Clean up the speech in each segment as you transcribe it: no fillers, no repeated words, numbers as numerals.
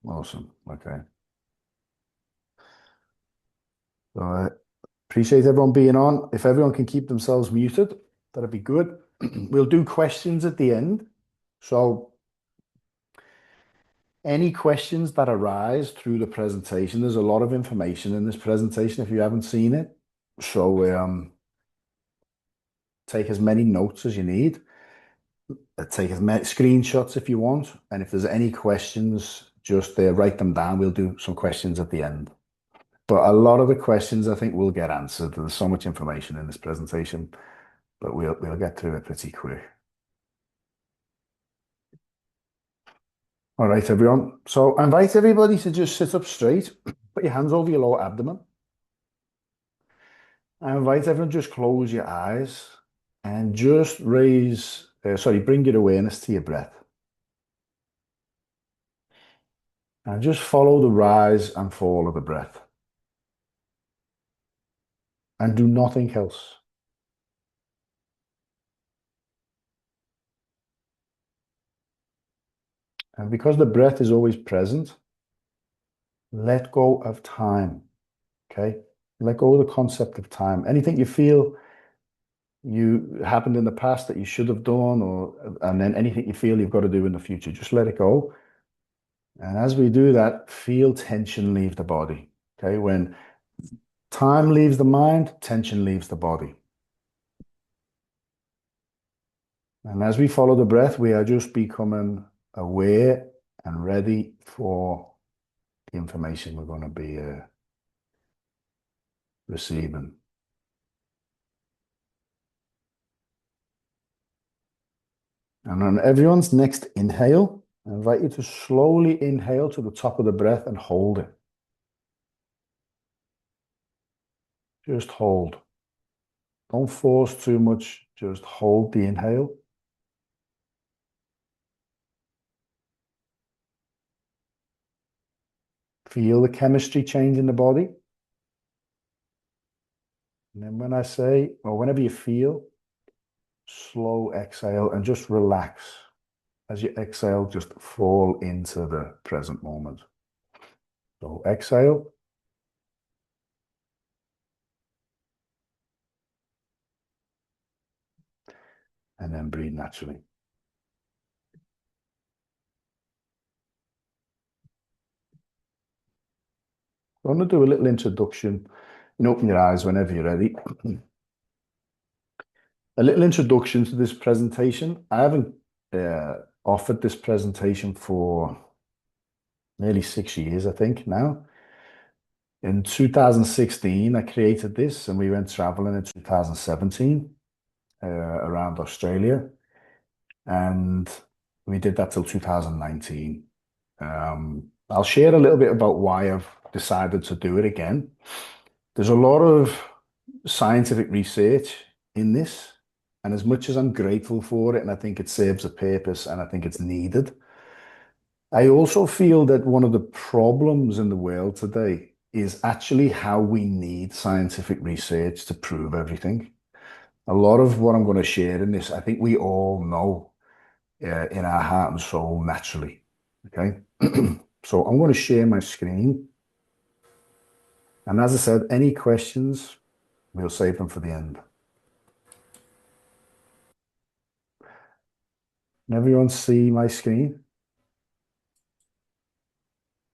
Awesome. Okay. So I appreciate everyone being on. If everyone can keep themselves muted, that'd be good. We'll do questions at the end. So any questions that arise through the presentation, there's a lot of information in this presentation if you haven't seen it. So take as many notes as you need. Take as many screenshots if you want. And if there's any questions, just write them down. We'll do some questions at the end. But a lot of the questions I think will get answered. There's so much information in this presentation, but we'll get through it pretty quick. All right, everyone. So I invite everybody to just sit up straight, put your hands over your lower abdomen. I invite everyone just close your eyes and just bring your awareness to your breath. And just follow the rise and fall of the breath. And do nothing else. And because the breath is always present, let go of time. Okay? Let go of the concept of time. Anything you feel you happened in the past that you should have done, and then anything you feel you've got to do in the future, just let it go. And as we do that, feel tension leave the body. Okay? When time leaves the mind, tension leaves the body. And as we follow the breath, we are just becoming aware and ready for the information we're going to be receiving. And on everyone's next inhale, I invite you to slowly inhale to the top of the breath and hold it. Just hold. Don't force too much. Just hold the inhale. Feel the chemistry change in the body. And then when I say, or whenever you feel, slow exhale and just relax. As you exhale, just fall into the present moment. So exhale. And then breathe naturally. I'm going to do a little introduction. You can open your eyes whenever you're ready. A little introduction to this presentation. I haven't offered this presentation for nearly 6 years, I think, now. In 2016, I created this, and we went traveling in 2017 around Australia. And we did that till 2019. I'll share a little bit about why I've decided to do it again. There's a lot of scientific research in this, and as much as I'm grateful for it, and I think it serves a purpose, and I think it's needed, I also feel that one of the problems in the world today is actually how we need scientific research to prove everything. A lot of what I'm going to share in this, I think we all know in our heart and soul naturally. Okay. So I'm going to share my screen. And as I said, any questions, we'll save them for the end. Can everyone see my screen?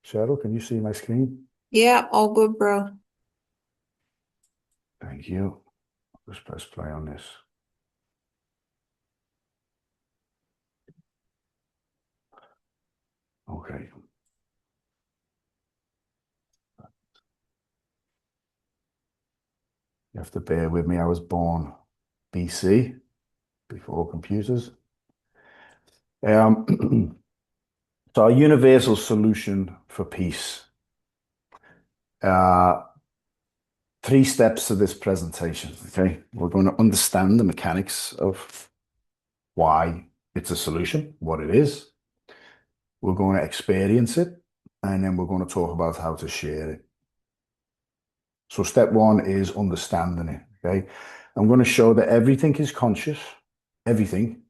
Cheryl, can you see my screen? Yeah, all good, bro. Thank you. Just press play on this. Okay. You have to bear with me. I was born BC, before computers. So a universal solution for peace. Three steps to this presentation, okay? We're going to understand the mechanics of why it's a solution, what it is. We're going to experience it, and then we're going to talk about how to share it. So step one is understanding it, okay? I'm going to show that everything is conscious, everything.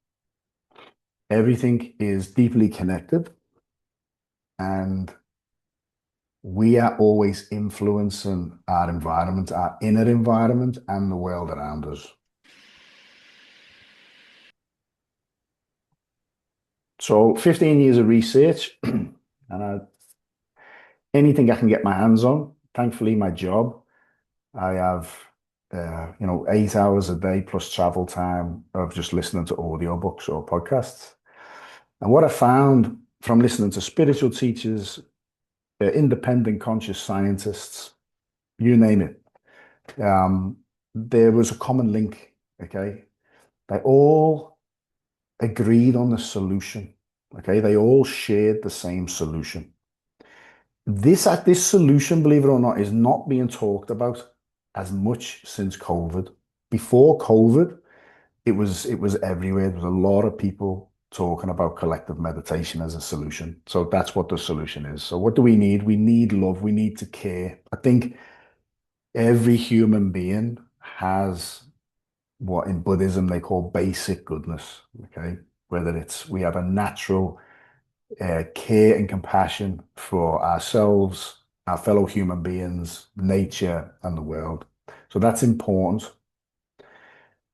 Everything is deeply connected, and we are always influencing our environment, our inner environment, and the world around us. So 15 years of research, and anything I can get my hands on. Thankfully, my job, I have, 8 hours a day plus travel time of just listening to audiobooks or podcasts. And what I found from listening to spiritual teachers, independent conscious scientists, you name it, there was a common link. Okay. They all agreed on the solution. Okay. They all shared the same solution. This solution, believe it or not, is not being talked about as much since COVID. Before COVID, it was everywhere. There was a lot of people talking about collective meditation as a solution. So that's what the solution is. So what do we need? We need love. We need to care. I think every human being has what in Buddhism they call basic goodness. Okay, whether it's we have a natural care and compassion for ourselves, our fellow human beings, nature, and the world. So that's important.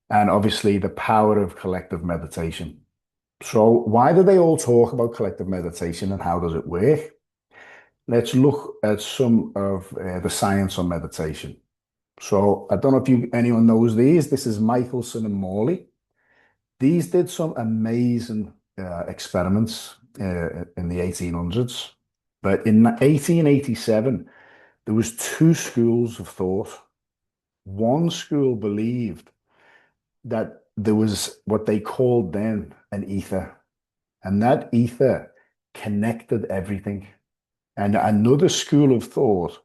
And obviously, the power of collective meditation. So, why do they all talk about collective meditation and how does it work? Let's look at some of the science on meditation. So, I don't know if anyone knows these. This is Michelson and Morley. These did some amazing experiments in the 1800s. But in 1887, there was two schools of thought. One school believed that there was what they called then an ether, and that ether connected everything. And another school of thought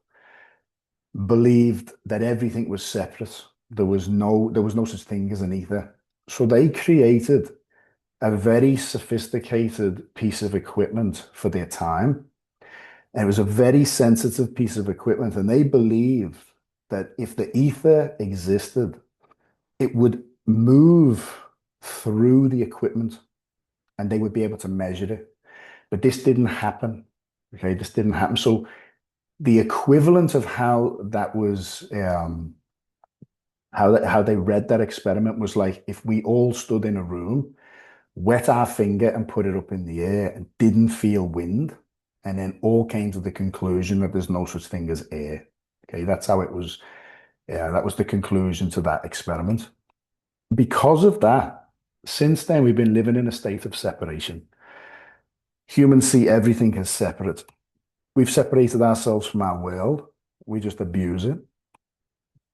believed that everything was separate. There was no such thing as an ether. So they created a very sophisticated piece of equipment for their time. And it was a very sensitive piece of equipment. And they believed that if the ether existed, it would move through the equipment and they would be able to measure it. But this didn't happen. Okay, this didn't happen. So the equivalent of how that was, how they read that experiment was like if we all stood in a room, wet our finger and put it up in the air and didn't feel wind, and then all came to the conclusion that there's no such thing as air. Okay, that's how it was. Yeah, that was the conclusion to that experiment. Because of that, since then, we've been living in a state of separation. Humans see everything as separate. We've separated ourselves from our world. We just abuse it.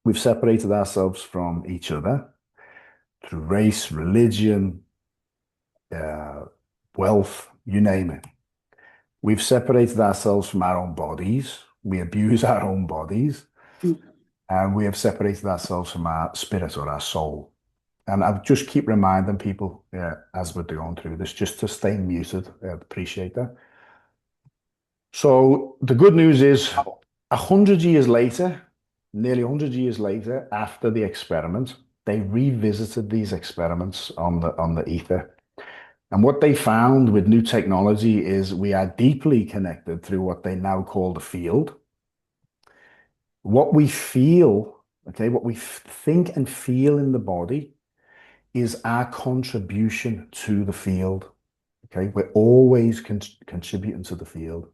We've separated ourselves from each other through race, religion, wealth, you name it. We've separated ourselves from our own bodies. We abuse our own bodies. And we have separated ourselves from our spirit or our soul. And I just keep reminding people as we're going through this, just to stay muted. I appreciate that. So the good news is 100 years later, nearly 100 years later, after the experiment, they revisited these experiments on the ether. And what they found with new technology is we are deeply connected through what they now call the field. What we feel, okay, what we think and feel in the body is our contribution to the field. Okay, we're always contributing to the field.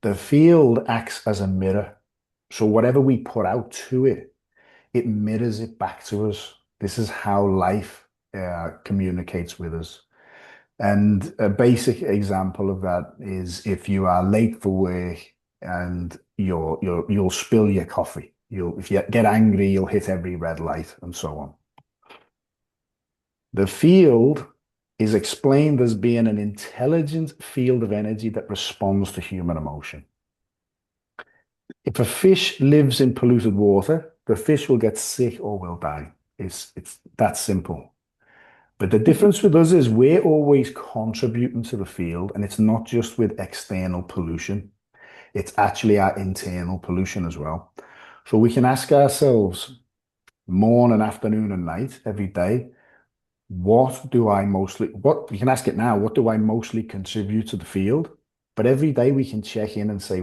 The field acts as a mirror. So whatever we put out to it, it mirrors it back to us. This is how life communicates with us. And a basic example of that is if you are late for work and you'll spill your coffee. If you get angry, you'll hit every red light and so on. The field is explained as being an intelligent field of energy that responds to human emotion. If a fish lives in polluted water, the fish will get sick or will die. It's that simple. But the difference with us is we're always contributing to the field, and it's not just with external pollution. It's actually our internal pollution as well. So we can ask ourselves morning, afternoon, and night every day, you can ask it now, what do I mostly contribute to the field? But every day we can check in and say,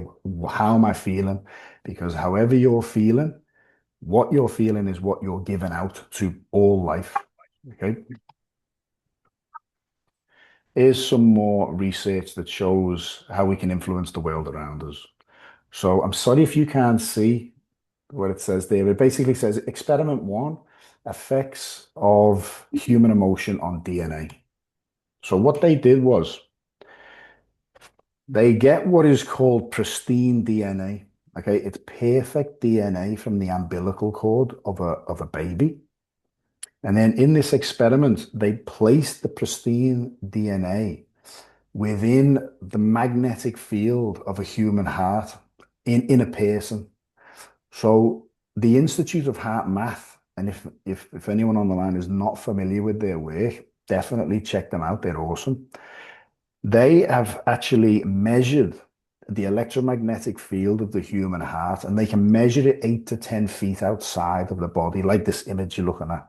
how am I feeling? Because however you're feeling, what you're feeling is what you're giving out to all life. Okay. Here's some more research that shows how we can influence the world around us. So I'm sorry if you can't see what it says there. It basically says experiment one, effects of human emotion on DNA. So what they did was they get what is called pristine DNA. Okay, it's perfect DNA from the umbilical cord of a baby. And then in this experiment, they placed the pristine DNA within the magnetic field of a human heart in a person. So the Institute of Heart Math, and if anyone on the line is not familiar with their work, definitely check them out. They're awesome. They have actually measured the electromagnetic field of the human heart, and they can measure it 8 to 10 feet outside of the body, like this image you're looking at.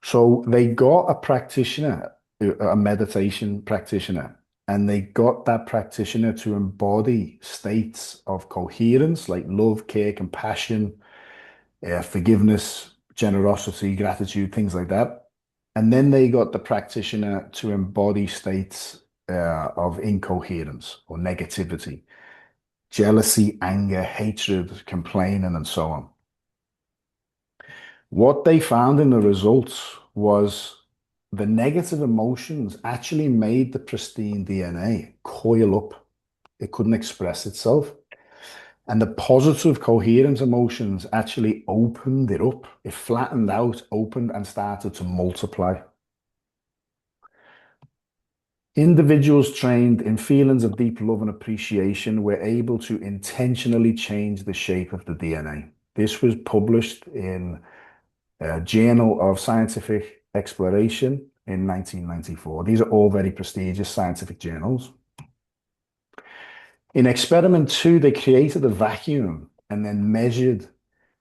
So they got a practitioner, a meditation practitioner, and they got that practitioner to embody states of coherence like love, care, compassion, forgiveness, generosity, gratitude, things like that. And then they got the practitioner to embody states of incoherence or negativity, jealousy, anger, hatred, complaining, and so on. What they found in the results was the negative emotions actually made the pristine DNA coil up. It couldn't express itself. And the positive coherent emotions actually opened it up. It flattened out, opened, and started to multiply. Individuals trained in feelings of deep love and appreciation were able to intentionally change the shape of the DNA. This was published in Journal of Scientific Exploration in 1994. These are all very prestigious scientific journals. In experiment two, they created a vacuum and then measured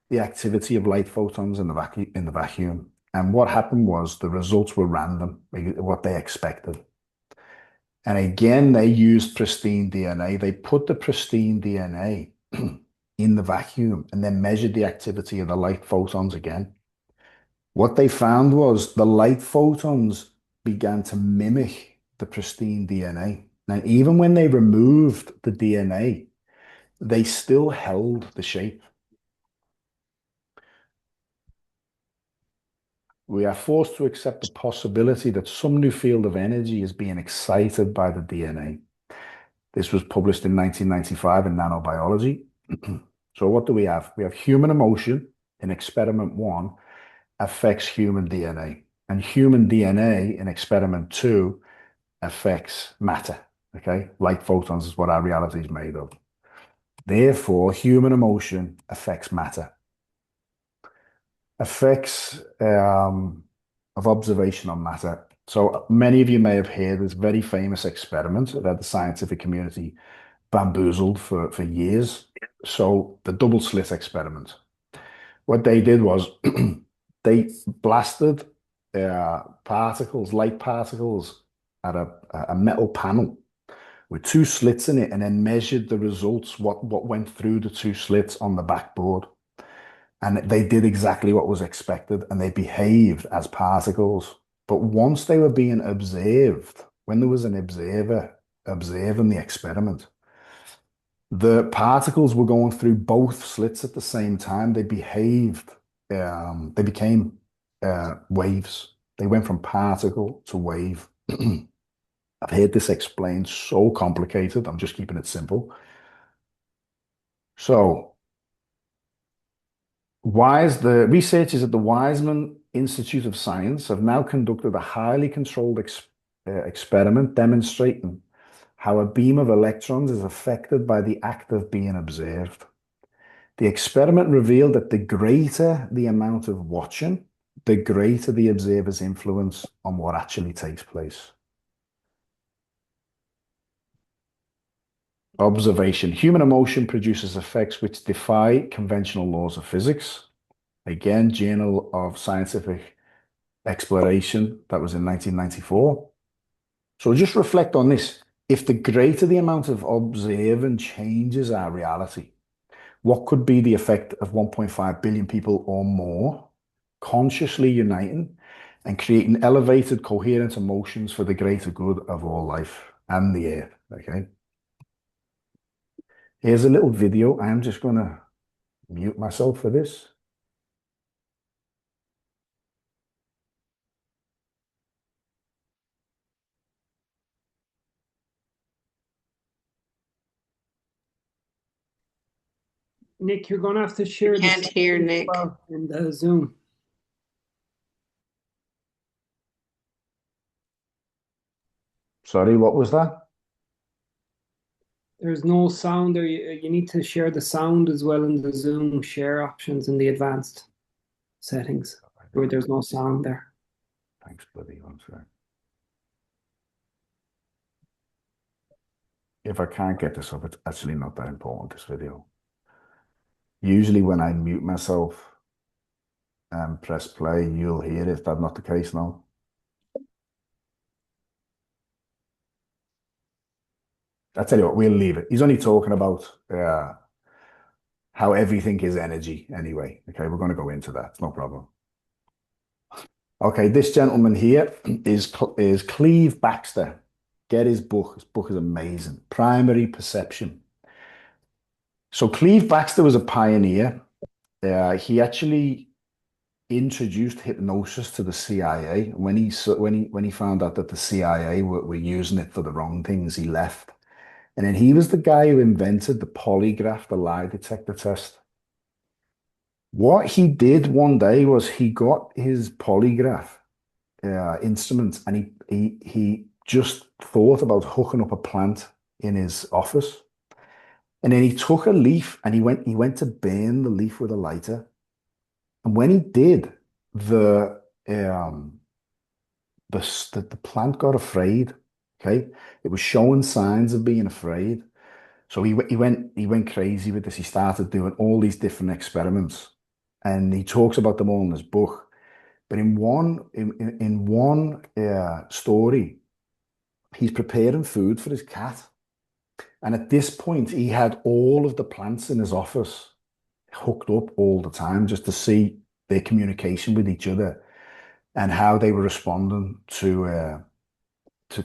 the activity of light photons in the vacuum. And what happened was the results were random, what they expected. And again, they used pristine DNA. They put the pristine DNA in the vacuum and then measured the activity of the light photons again. What they found was the light photons began to mimic the pristine DNA. Now, even when they removed the DNA, they still held the shape. We are forced to accept the possibility that some new field of energy is being excited by the DNA. This was published in 1995 in Nanobiology. So what do we have? We have human emotion in experiment one affects human DNA. And human DNA in experiment two affects matter. Okay, light photons is what our reality is made of. Therefore, human emotion affects matter. Effects of observation on matter. So many of you may have heard this very famous experiment that the scientific community bamboozled for years. So the double slit experiment. What they did was they blasted particles, light particles, at a metal panel with two slits in it, and then measured the results, what went through the two slits on the backboard. And they did exactly what was expected, and they behaved as particles. But once they were being observed, when there was an observer observing the experiment, the particles were going through both slits at the same time. They behaved, they became waves. They went from particle to wave. I've heard this explained so complicated. I'm just keeping it simple. So, the researchers at the Weizmann Institute of Science have now conducted a highly controlled experiment demonstrating how a beam of electrons is affected by the act of being observed. The experiment revealed that the greater the amount of watching, the greater the observer's influence on what actually takes place. Observation. Human emotion produces effects which defy conventional laws of physics. Again, Journal of Scientific Exploration, that was in 1994. So just reflect on this. if the greater the amount of observing changes our reality, what could be the effect of 1.5 billion people or more consciously uniting and creating elevated, coherent emotions for the greater good of all life and the earth? Okay. Here's a little video. I'm just going to mute myself for this. Nick, you're going to have to share the Can't hear Nick in the Zoom. Sorry, what was that? There's no sound there. You need to share the sound as well in the Zoom share options in the advanced settings where there's no sound there. Thanks, buddy. One sec. If I can't get this up, it's actually not that important, this video. Usually when I mute myself and press play, you'll hear it. Is that not the case now? I tell you what, we'll leave it. He's only talking about how everything is energy anyway. Okay, we're going to go into that. It's no problem. Okay, this gentleman here is Cleve Baxter. Get his book. His book is amazing. Primary Perception. So Cleve Baxter was a pioneer. He actually introduced hypnosis to the CIA. When he found out that the CIA were using it for the wrong things, he left. And then he was the guy who invented the polygraph, the lie detector test. What he did one day was he got his polygraph instrument and he just thought about hooking up a plant in his office. And then he took a leaf and he went to burn the leaf with a lighter. And when he did, the plant got afraid. Okay, it was showing signs of being afraid. So he went crazy with this. He started doing all these different experiments, and he talks about them all in his book. But in one story, he's preparing food for his cat, and at this point, he had all of the plants in his office hooked up all the time just to see their communication with each other and how they were responding to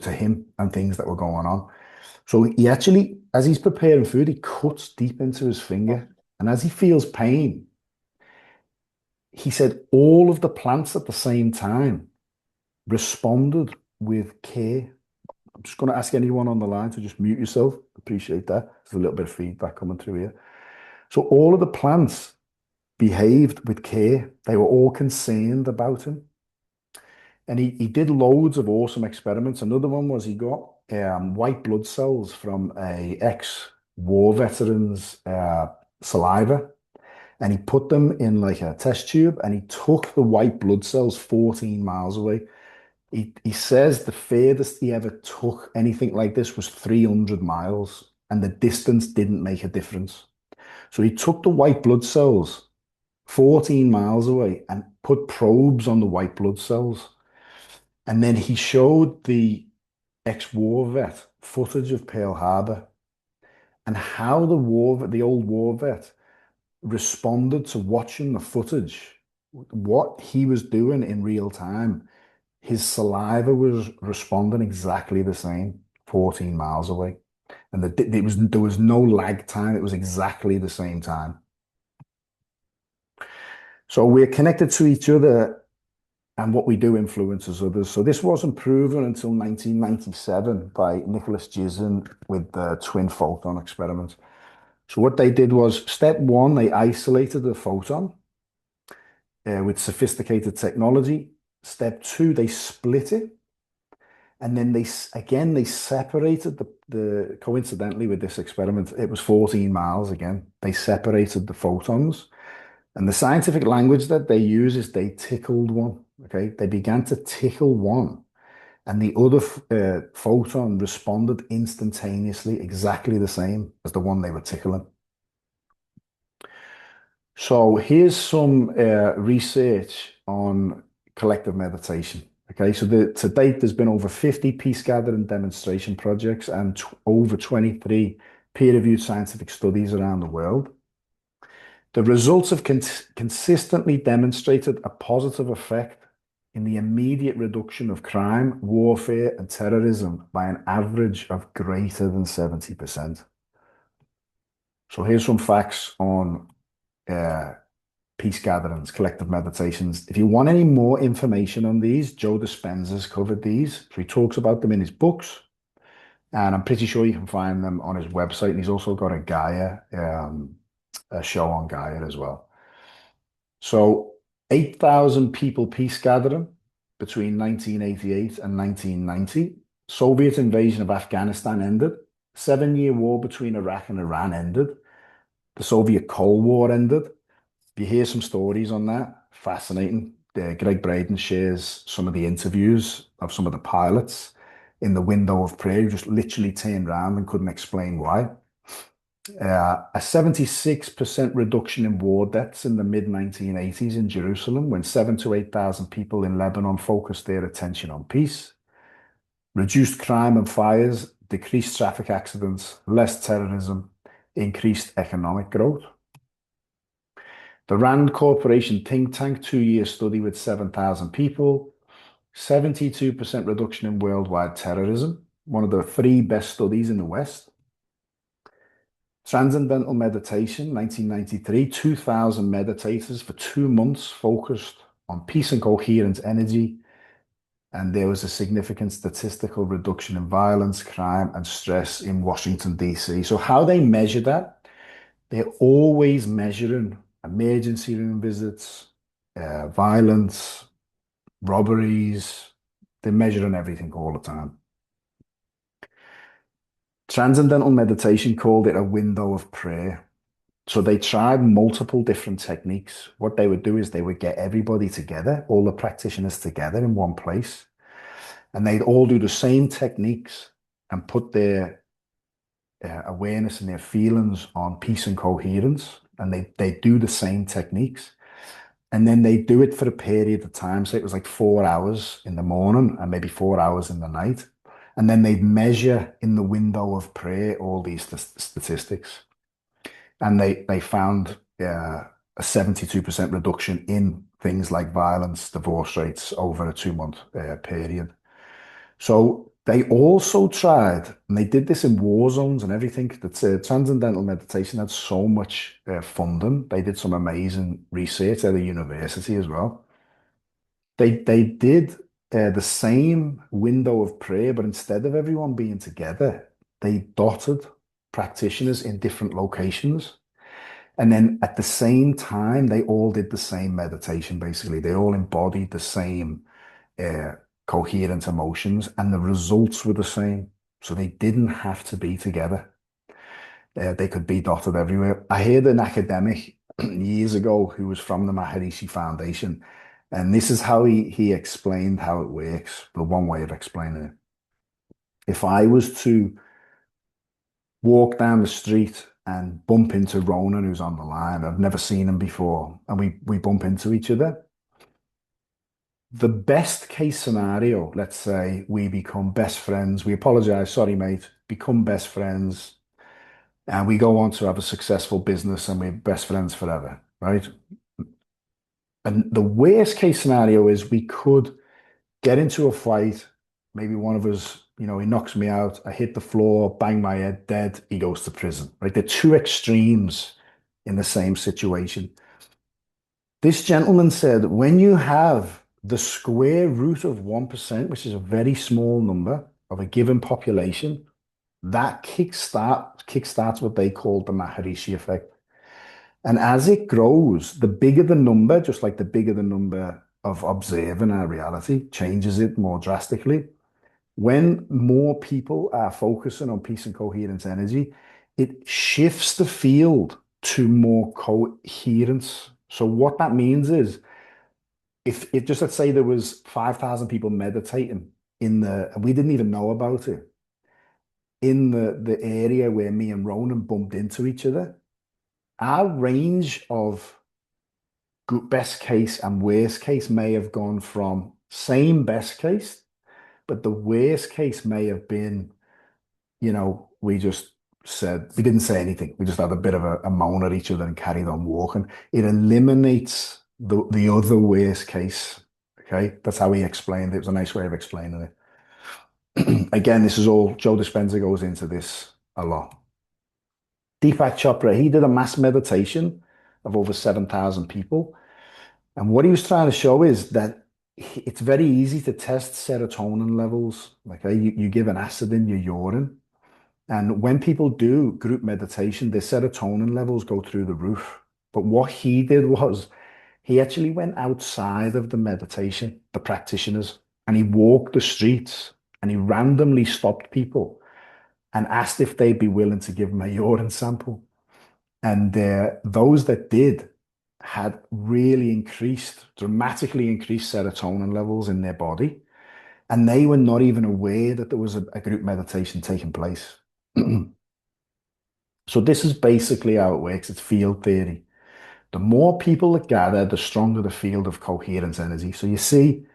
him and things that were going on. So he actually, as he's preparing food, he cuts deep into his finger, and as he feels pain, he said all of the plants at the same time responded with care. I'm just going to ask anyone on the line to just mute yourself. Appreciate that. There's a little bit of feedback coming through here. So all of the plants behaved with care. They were all concerned about him. And he did loads of awesome experiments. Another one was he got white blood cells from a ex-war veteran's saliva, and he put them in like a test tube, and he took the white blood cells 14 miles away. He says the furthest he ever took anything like this was 300 miles, and the distance didn't make a difference. So he took the white blood cells 14 miles away and put probes on the white blood cells. And then he showed the ex-war vet footage of Pearl Harbor and how the old war vet responded to watching the footage, what he was doing in real time. His saliva was responding exactly the same 14 miles away. And there was no lag time. It was exactly the same time. So we're connected to each other, and what we do influences others. So this wasn't proven until 1997 by Nicholas Gizin with the twin photon experiment. So what they did was, step one, they isolated the photon with sophisticated technology. Step two, they split it. And then they separated coincidentally with this experiment, it was 14 miles again. They separated the photons. And the scientific language that they use is they tickled one. Okay, they began to tickle one, and the other photon responded instantaneously, exactly the same as the one they were tickling. So here's some research on collective meditation. Okay, so to date, there's been over 50 peace gathering demonstration projects and over 23 peer-reviewed scientific studies around the world. The results have consistently demonstrated a positive effect in the immediate reduction of crime, warfare, and terrorism by an average of greater than 70%. So here's some facts on uh, peace gatherings, collective meditations. If you want any more information on these, Joe Dispenza's covered these. So he talks about them in his books, and I'm pretty sure you can find them on his website. And he's also got a show on Gaia as well. So 8,000 people peace gathering between 1988 and 1990. Soviet invasion of Afghanistan ended. 7-year war between Iraq and Iran ended. The Soviet Cold War ended. You hear some stories on that, fascinating. Greg Braden shares some of the interviews of some of the pilots in the window of prayer who just literally turned around and couldn't explain why. A 76% reduction in war deaths in the mid-1980s in Jerusalem when 7,000 to 8,000 people in Lebanon focused their attention on peace. Reduced crime and fires, decreased traffic accidents, less terrorism, increased economic growth. The Rand Corporation think tank 2-year study with 7,000 people, 72% reduction in worldwide terrorism, one of the 3 best studies in the West. Transcendental Meditation, 1993, 2,000 meditators for 2 months focused on peace and coherent energy. And there was a significant statistical reduction in violence, crime, and stress in Washington, D.C. So how they measure that, they're always measuring emergency room visits, violence, robberies. They're measuring everything all the time. Transcendental Meditation called it a window of prayer. So they tried multiple different techniques. What they would do is they would get everybody together, all the practitioners together in one place, and they'd all do the same techniques and put their awareness and their feelings on peace and coherence. And they do the same techniques. And then they do it for a period of time. So it was like 4 hours in the morning and maybe 4 hours in the night. And then they'd measure in the window of prayer all these statistics. And they found a 72% reduction in things like violence, divorce rates over a 2-month period. So they also tried, and they did this in war zones and everything, that Transcendental Meditation had so much funding. They did some amazing research at a university as well. They did the same window of prayer, but instead of everyone being together, they dotted practitioners in different locations. And then at the same time, they all did the same meditation, basically. They all embodied the same uh, coherent emotions, and the results were the same. So they didn't have to be together. They could be dotted everywhere. I heard an academic years ago who was from the Maharishi Foundation, and this is how he explained how it works, the one way of explaining it. If I was to walk down the street and bump into Ronan, who's on the line, I've never seen him before, and we bump into each other, the best case scenario, let's say we become best friends. We apologize, sorry, mate, become best friends, and we go on to have a successful business and we're best friends forever, right? And the worst case scenario is we could get into a fight. Maybe one of us, he knocks me out. I hit the floor, bang my head, dead. He goes to prison, right? They're 2 extremes in the same situation. This gentleman said, when you have the square root of 1%, which is a very small number of a given population, that kickstarts what they call the Maharishi effect. And as it grows, the bigger the number, just like the bigger the number of observing our reality, changes it more drastically. When more people are focusing on peace and coherence energy, it shifts the field to more coherence. So what that means is, if just let's say there was 5,000 people meditating and we didn't even know about it, in the area where me and Ronan bumped into each other, our range of best case and worst case may have gone from Same best case, but the worst case may have been, we just said, we didn't say anything. We just had a bit of a moan at each other and carried on walking. It eliminates the other worst case. Okay. That's how he explained it. It was a nice way of explaining it. Again, this is all, Joe Dispenza goes into this a lot. Deepak Chopra, he did a mass meditation of over 7,000 people. And what he was trying to show is that it's very easy to test serotonin levels. Okay, you give an acid in your urine, and when people do group meditation, their serotonin levels go through the roof. But what he did was he actually went outside of the meditation, the practitioners, and he walked the streets and he randomly stopped people and asked if they'd be willing to give him a urine sample. And those that did had really dramatically increased serotonin levels in their body. And they were not even aware that there was a group meditation taking place. So this is basically how it works. It's field theory. The more people that gather, the stronger the field of coherence energy. So you see,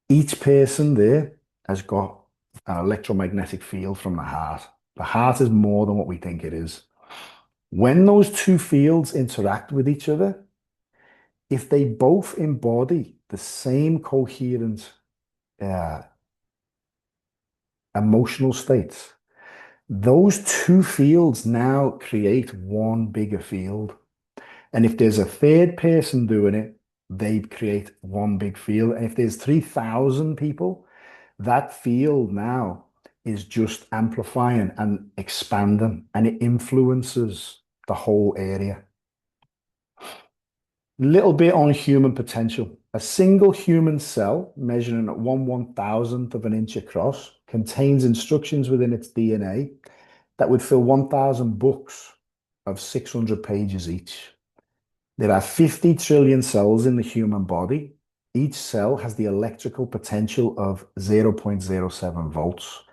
each person there has got an electromagnetic field from the heart. The heart is more than what we think it is. When those two fields interact with each other, if they both embody the same coherent emotional states, those two fields now create one bigger field. And if there's a third person doing it, they create one big field. And if there's 3,000 people, that field now is just amplifying and expanding, and it influences the whole area. Little bit on human potential. A single human cell measuring at 1/1000th of an inch across contains instructions within its DNA that would fill 1,000 books of 600 pages each. There are 50 trillion cells in the human body. Each cell has the electrical potential of 0.07 volts.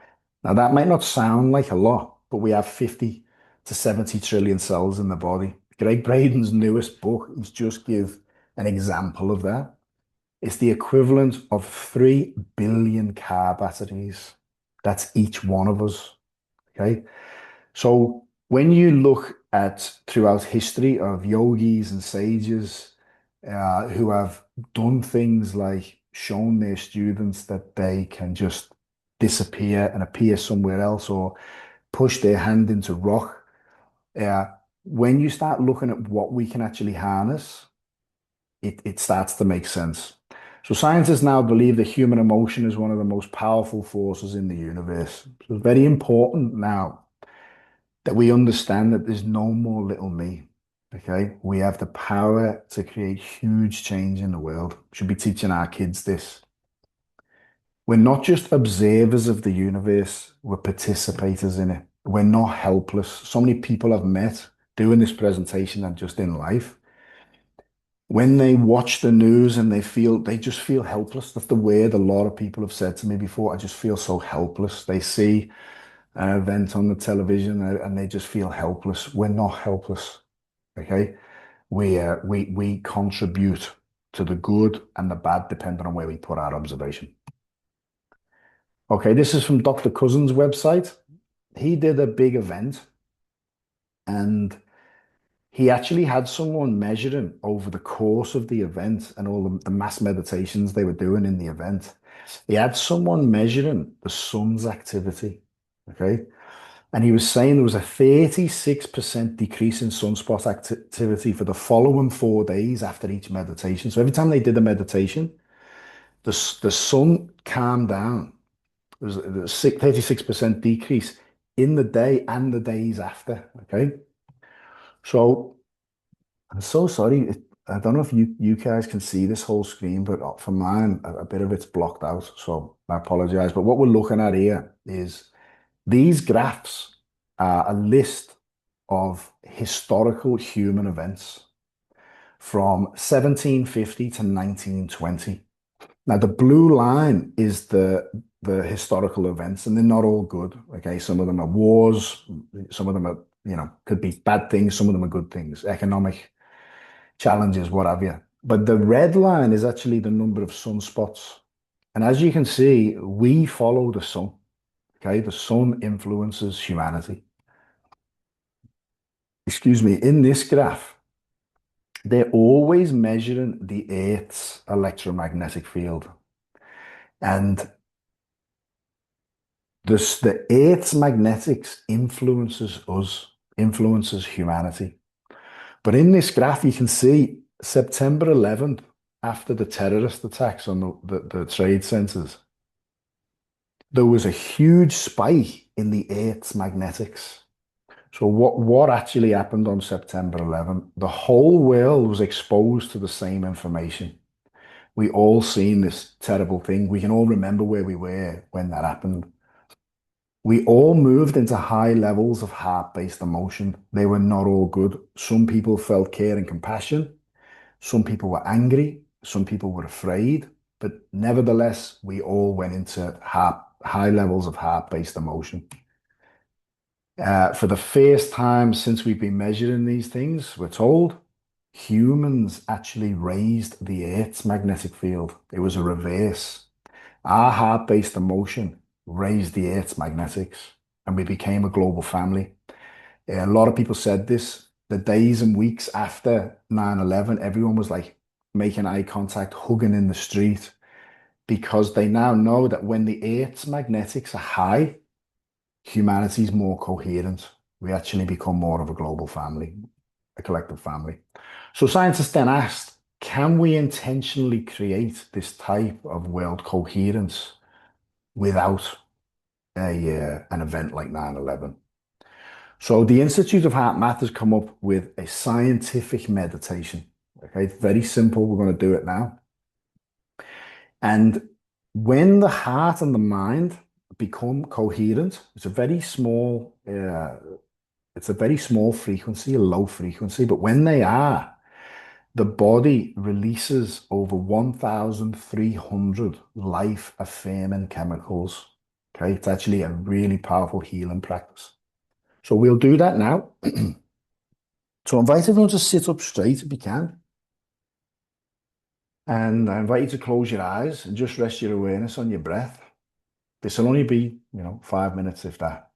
Now, that might not sound like a lot, but we have 50 to 70 trillion cells in the body. Greg Braden's newest book is just give an example of that. It's the equivalent of 3 billion car batteries. That's each one of us. Okay. So when you look at throughout history of yogis and sages who have done things like shown their students that they can just disappear and appear somewhere else, or push their hand into rock, when you start looking at what we can actually harness, it starts to make sense. So scientists now believe that human emotion is one of the most powerful forces in the universe. So it's very important now that we understand that there's no more little me. Okay, we have the power to create huge change in the world. We should be teaching our kids this. We're not just observers of the universe, we're participators in it. We're not helpless. So many people I've met doing this presentation and just in life, when they watch the news and they just feel helpless. That's the word a lot of people have said to me before. I just feel so helpless. They see an event on the television and they just feel helpless. We're not helpless. Okay. We contribute to the good and the bad, depending on where we put our observation. Okay, this is from Dr. Cousins' website. He did a big event and he actually had someone measuring over the course of the event and all the mass meditations they were doing in the event. He had someone measuring the sun's activity. Okay. And he was saying there was a 36% decrease in sunspot activity for the following 4 days after each meditation. So every time they did a meditation, the sun calmed down. There was a 36% decrease in the day and the days after. Okay. So I'm so sorry. I don't know if you guys can see this whole screen, but for mine, a bit of it's blocked out. So I apologize. But what we're looking at here is these graphs are a list of historical human events from 1750 to 1920. Now, the blue line is the historical events, and they're not all good. Okay, some of them are wars, some of them are, could be bad things, some of them are good things, economic challenges, what have you. But the red line is actually the number of sunspots. And as you can see, we follow the sun. Okay, the sun influences humanity. Excuse me, in this graph, they're always measuring the Earth's electromagnetic field. And the Earth's magnetics influences us, influences humanity. But in this graph, you can see September 11th, after the terrorist attacks on the trade centers, there was a huge spike in the Earth's magnetics. So what actually happened on September 11th? The whole world was exposed to the same information. We all seen this terrible thing. We can all remember where we were when that happened. We all moved into high levels of heart-based emotion. They were not all good. Some people felt care and compassion. Some people were angry. Some people were afraid. But nevertheless, we all went into high levels of heart-based emotion. For the first time since we've been measuring these things, we're told humans actually raised the Earth's magnetic field. It was a reverse. Our heart-based emotion raised the Earth's magnetics, and we became a global family. A lot of people said this. The days and weeks after 9/11, everyone was like making eye contact, hugging in the street, because they now know that when the Earth's magnetics are high, humanity's more coherent. We actually become more of a global family, a collective family. So scientists then asked, can we intentionally create this type of world coherence without an event like 9/11? So the Institute of Heart Math has come up with a scientific meditation. Okay, it's very simple. We're going to do it now. And when the heart and the mind become coherent, it's a very small frequency, a low frequency, but when they are, the body releases over 1,300 life-affirming chemicals. Okay, it's actually a really powerful healing practice. So we'll do that now. So I invite everyone to sit up straight if you can. And I invite you to close your eyes and just rest your awareness on your breath. This will only be, 5 minutes if that.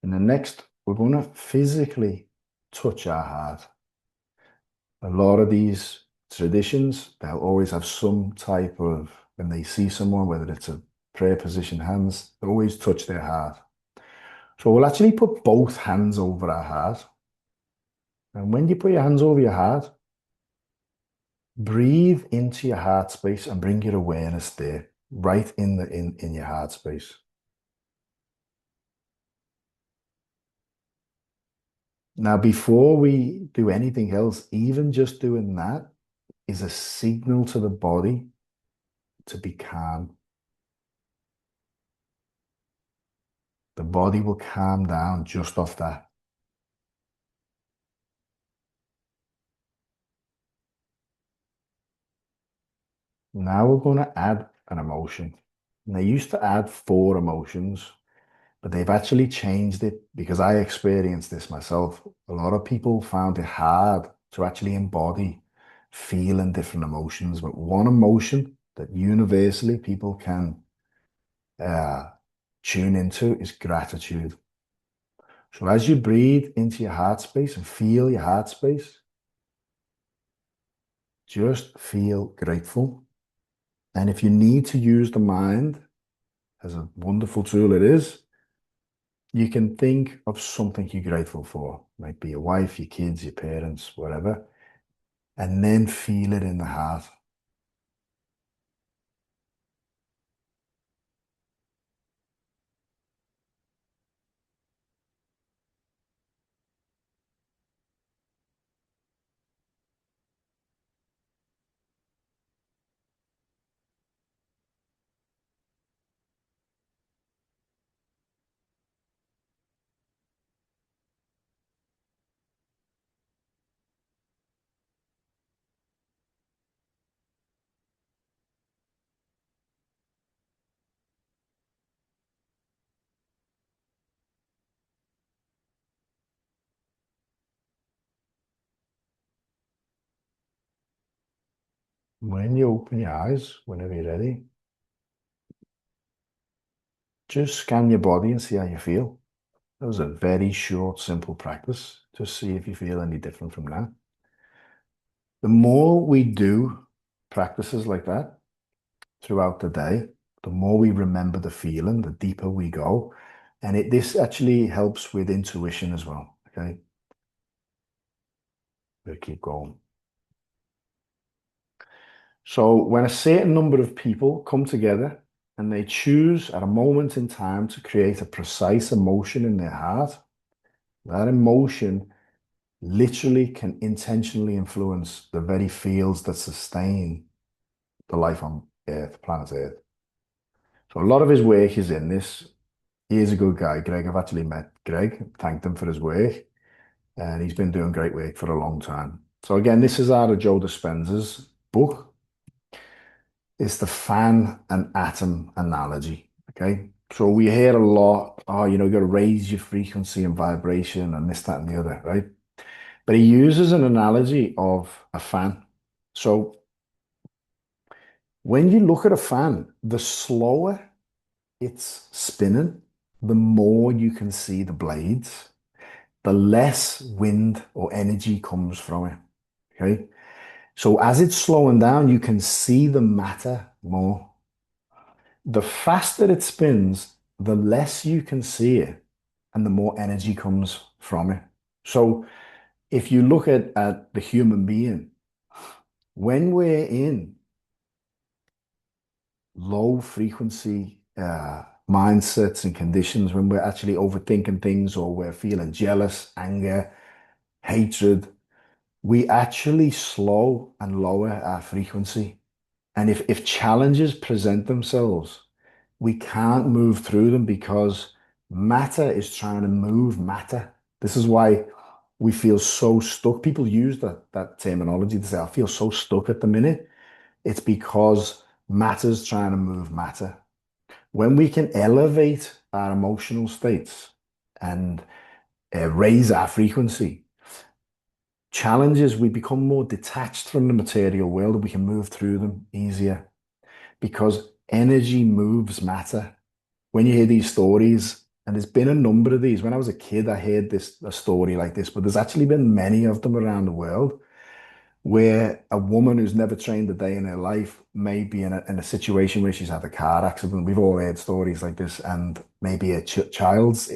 And then next, we're going to physically touch our heart. A lot of these traditions, they'll always have some type of, when they see someone, whether it's a prayer position, hands, they always touch their heart. So we'll actually put both hands over our heart. And when you put your hands over your heart, breathe into your heart space and bring your awareness there, right in your heart space. Now, before we do anything else, even just doing that is a signal to the body to be calm. The body will calm down just off that. Now we're going to add an emotion. And they used to add 4 emotions, but they've actually changed it because I experienced this myself. A lot of people found it hard to actually embody feeling different emotions, but one emotion that universally people can uh, tune into is gratitude. So as you breathe into your heart space and feel your heart space, just feel grateful. And if you need to use the mind, as a wonderful tool it is, you can think of something you're grateful for. It might be your wife, your kids, your parents, whatever, and then feel it in the heart. when you open your eyes, whenever you're ready, just scan your body and see how you feel. That was a very short, simple practice. Just see if you feel any different from that. The more we do practices like that throughout the day, the more we remember the feeling, the deeper we go. And this actually helps with intuition as well. Okay. We'll keep going. So when a certain number of people come together and they choose at a moment in time to create a precise emotion in their heart, that emotion literally can intentionally influence the very fields that sustain the life on Earth, planet Earth. So a lot of his work is in this. He is a good guy, Greg. I've actually met Greg, thanked him for his work, and he's been doing great work for a long time. So again, this is out of Joe Dispenza's book. It's the fan and atom analogy. Okay. So we hear a lot, oh, you got to raise your frequency and vibration and this, that, and the other, right? But he uses an analogy of a fan. So when you look at a fan, the slower it's spinning, the more you can see the blades, the less wind or energy comes from it. Okay. So as it's slowing down, you can see the matter more. The faster it spins, the less you can see it and the more energy comes from it. So if you look at the human being, when we're in low frequency mindsets and conditions, when we're actually overthinking things or we're feeling jealous, anger, hatred, we actually slow and lower our frequency. And if challenges present themselves, we can't move through them because matter is trying to move matter. This is why we feel so stuck. People use that terminology to say, I feel so stuck at the minute. It's because matter's trying to move matter. When we can elevate our emotional states and raise our frequency, challenges, we become more detached from the material world and we can move through them easier because energy moves matter. When you hear these stories, and there's been a number of these. When I was a kid, I heard a story like this, but there's actually been many of them around the world where a woman who's never trained a day in her life may be in a situation where she's had a car accident. We've all heard stories like this, and maybe a child's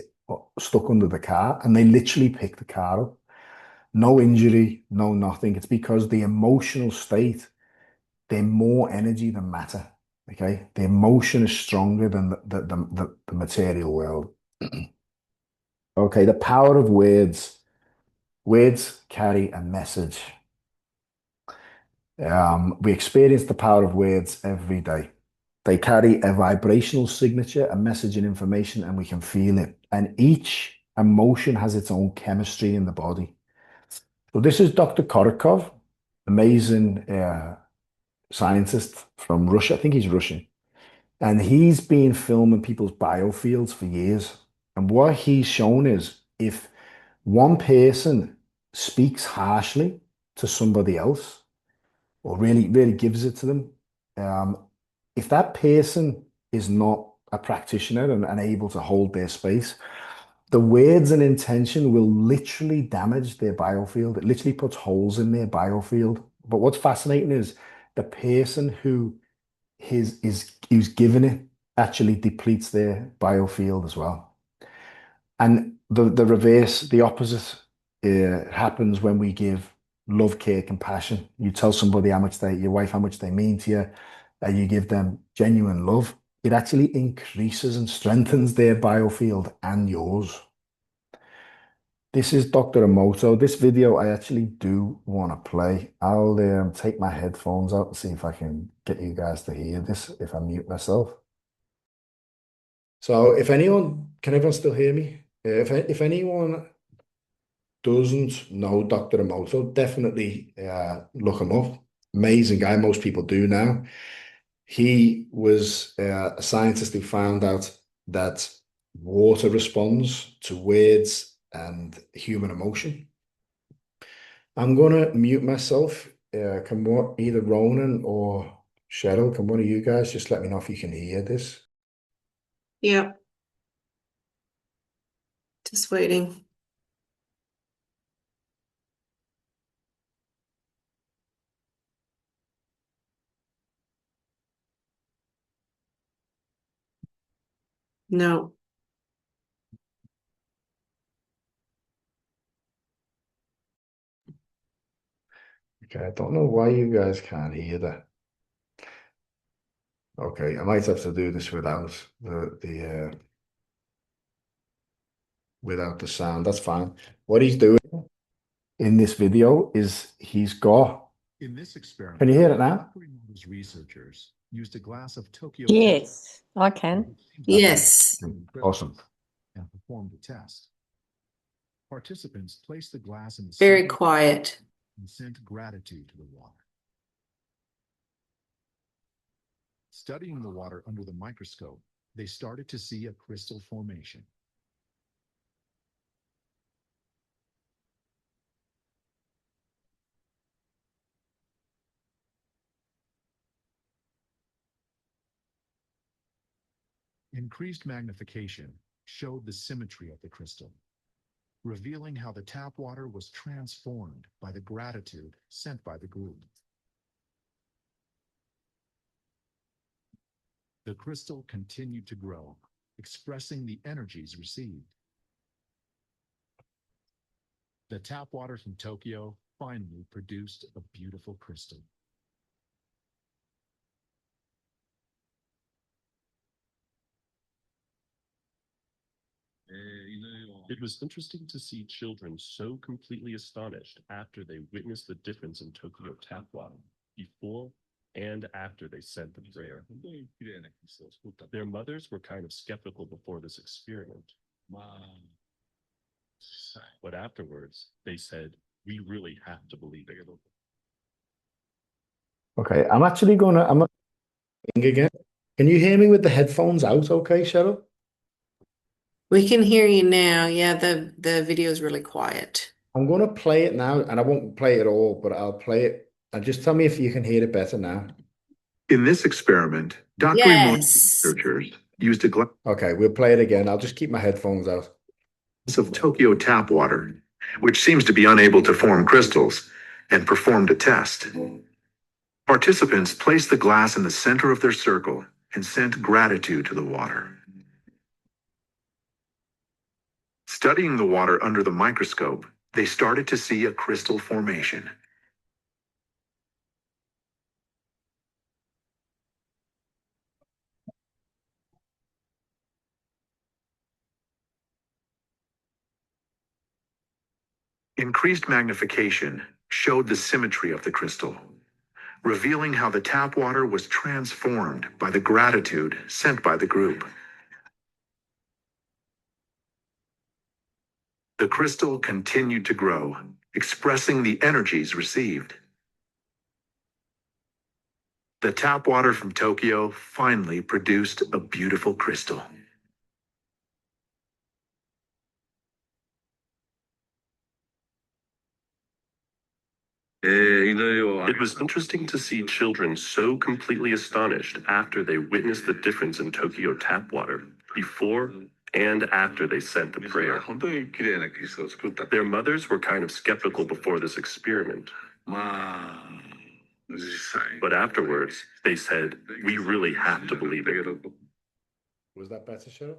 stuck under the car, and they literally pick the car up. No injury, no nothing. It's because the emotional state, they're more energy than matter. Okay, the emotion is stronger than the material world. Okay, the power of words. Words carry a message. We experience the power of words every day. They carry a vibrational signature, a message and information, and we can feel it. And each emotion has its own chemistry in the body. So this is Dr. Korotkov, amazing scientist from Russia. I think he's Russian. And he's been filming people's biofields for years. And what he's shown is if one person speaks harshly to somebody else, or really, really gives it to them, um, if that person is not a practitioner and able to hold their space, the words and intention will literally damage their biofield. It literally puts holes in their biofield. But what's fascinating is the person who's given it actually depletes their biofield as well. And the reverse, the opposite, happens when we give love, care, compassion. You tell somebody your wife, how much they mean to you, and you give them genuine love. It actually increases and strengthens their biofield and yours. This is Dr. Emoto. This video I actually do want to play. I'll take my headphones out and see if I can get you guys to hear this if I mute myself. So can everyone still hear me? If anyone doesn't know Dr. Emoto, definitely look him up. Amazing guy. Most people do now. He was a scientist who found out that water responds to words and human emotion. I'm going to mute myself. either Ronan or Cheryl, can one of you guys just let me know if you can hear this? Yeah. Just waiting. No. Okay, I don't know why you guys can't hear that. Okay, I might have to do this without without the sound. That's fine. What he's doing in this video is he's got. In this experiment, Can you hear it now? researchers used a glass of Tokyo. Yes, I can. Yes. Awesome. And performed a test. Participants placed the glass in the Very center quiet. and sent gratitude to the water. Studying the water under the microscope, they started to see a crystal formation. Increased magnification showed the symmetry of the crystal, revealing how the tap water was transformed by the gratitude sent by the group. The crystal continued to grow, expressing the energies received. The tap water from Tokyo finally produced a beautiful crystal. It was interesting to see children so completely astonished after they witnessed the difference in Tokyo tap water before and after they said the prayer. Their mothers were kind of skeptical before this experiment. But afterwards, they said, we really have to believe it. Okay, I'm again. Can you hear me with the headphones out, okay, Cheryl? We can hear you now. Yeah, the video is really quiet. I'm going to play it now, and I won't play it all, but I'll play it. And just tell me if you can hear it better now. In this experiment, Dr. Yes. researchers used a glass Okay, we'll play it again. I'll just keep my headphones out. of Tokyo tap water, which seems to be unable to form crystals, and performed a test. Participants placed the glass in the center of their circle and sent gratitude to the water. Studying the water under the microscope, they started to see a crystal formation. Increased magnification showed the symmetry of the crystal, revealing how the tap water was transformed by the gratitude sent by the group. The crystal continued to grow, expressing the energies received. The tap water from Tokyo finally produced a beautiful crystal. It was interesting to see children so completely astonished after they witnessed the difference in Tokyo tap water before and after they said the prayer. Their mothers were kind of skeptical before this experiment. But afterwards, they said, we really have to believe it. Was that better, Cheryl?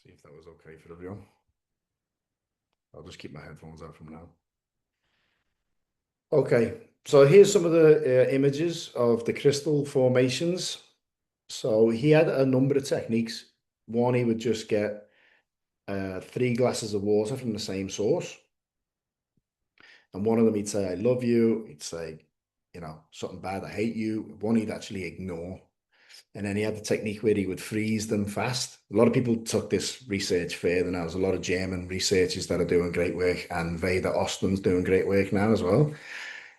See if that was okay for everyone. I'll just keep my headphones out from now. Okay, so here's some of the images of the crystal formations. So he had a number of techniques. One, he would just get 3 glasses of water from the same source. And one of them, he'd say, I love you. He'd say, you know, something bad, I hate you. One he'd actually ignore. And then he had the technique where he would freeze them fast. A lot of people took this research further now. There's a lot of German researchers that are doing great work, and Veda Ostman's doing great work now as well.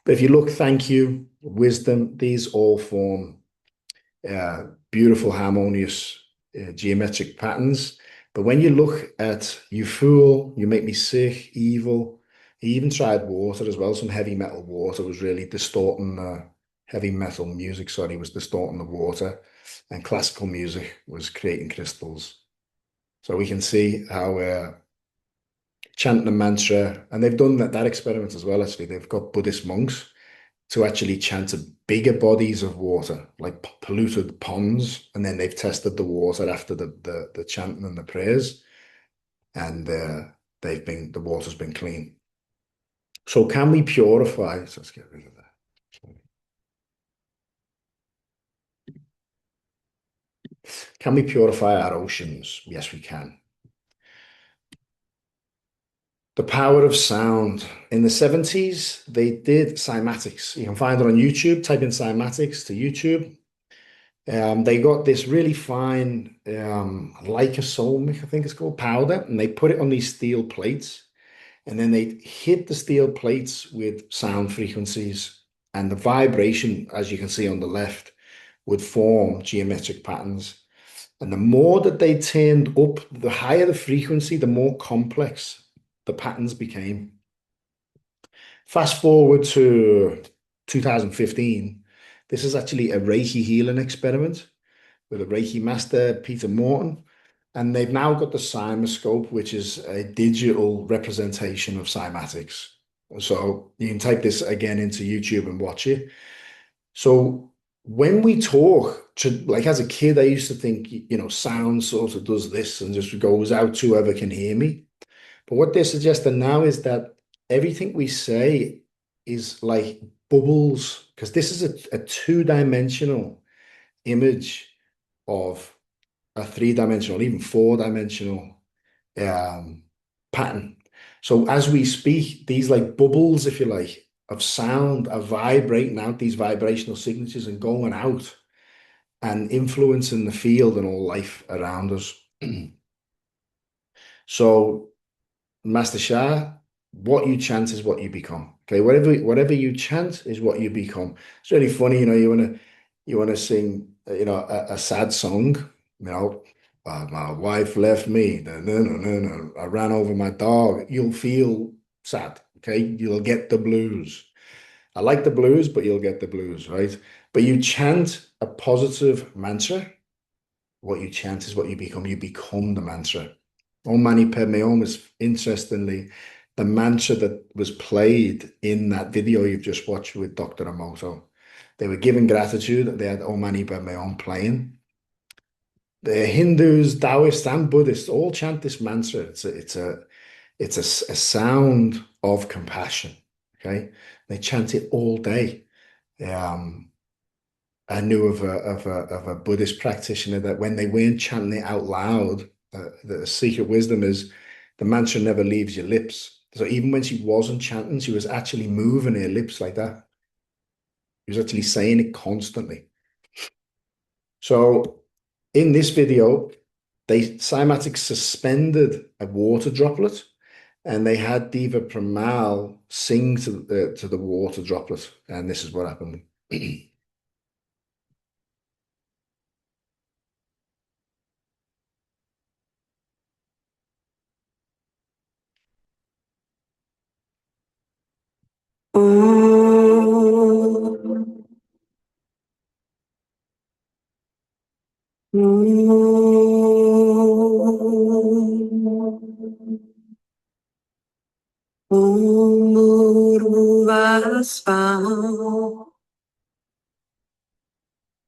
But if you look, thank you, wisdom, these all form beautiful, harmonious geometric patterns. But when you look at You Fool, You Make Me Sick, Evil, he even tried Water as well. Some heavy metal Water was really distorting heavy metal music, sorry, was distorting the water, and classical music was creating crystals. So we can see how chanting a mantra, and they've done that experiment as well, actually. They've got Buddhist monks to actually chant bigger bodies of water, like polluted ponds, and then they've tested the water after the chanting and the prayers, and the water's been clean. So can we purify? So let's get rid of that. Can we purify our oceans? Yes, we can. The power of sound. In the 70s, they did cymatics. You can find it on YouTube. Type in cymatics to YouTube. They got this really fine lycosolic, I think it's called, powder, and they put it on these steel plates. And then they hit the steel plates with sound frequencies, and the vibration, as you can see on the left, would form geometric patterns. And the more that they turned up, the higher the frequency, the more complex the patterns became. Fast forward to 2015, this is actually a Reiki healing experiment with a Reiki master, Peter Morton. And they've now got the Cymoscope, which is a digital representation of cymatics. So you can type this again into YouTube and watch it. So when we talk, like as a kid, I used to think, sound sort of does this and just goes out to whoever can hear me. But what they're suggesting now is that everything we say is like bubbles, because this is a two-dimensional image of a three-dimensional, even four-dimensional pattern. So as we speak, these like bubbles, if you like, of sound are vibrating out these vibrational signatures and going out and influencing the field and all life around us. So Master Sha, what you chant is what you become. Okay, whatever you chant is what you become. It's really funny, you wanna sing, a sad song, my wife left me. No. I ran over my dog. You'll feel sad. Okay, you'll get the blues. I like the blues, but you'll get the blues, right? But you chant a positive mantra. What you chant is what you become. You become the mantra. Om Mani Padme Hum is, interestingly, the mantra that was played in that video you've just watched with Dr. Emoto. They were giving gratitude. They had Om Mani Padme Hum playing. The Hindus, Taoists, and Buddhists all chant this mantra. It's a sound of compassion. Okay, they chant it all day. I knew of a Buddhist practitioner that when they weren't chanting it out loud, the secret wisdom is the mantra never leaves your lips. So even when she wasn't chanting, she was actually moving her lips like that. She was actually saying it constantly. So in this video, cymatics suspended a water droplet, and they had Deva Premal sing to the water droplet, and this is what happened.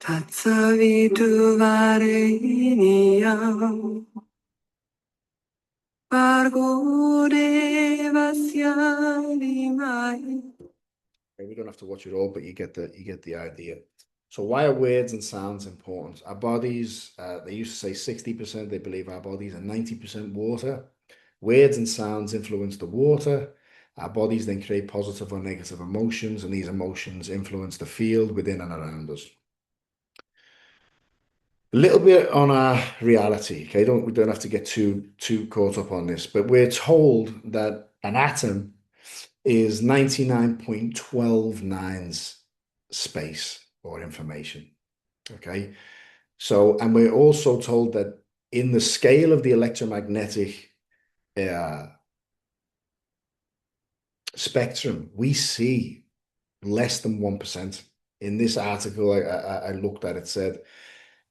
Tatsaviduvarenyam Bhargo devasya dhimai. We don't have to watch it all, but you get the idea. So why are words and sounds important? Our bodies, they used to say 60%, they believe our bodies are 90% water. Words and sounds influence the water. Our bodies then create positive or negative emotions, and these emotions influence the field within and around us. A little bit on our reality, okay? We don't have to get too caught up on this, but we're told that an atom is 99.129 space or information, okay? So, and we're also told that in the scale of the electromagnetic spectrum, we see less than 1%. In this article I looked at, it said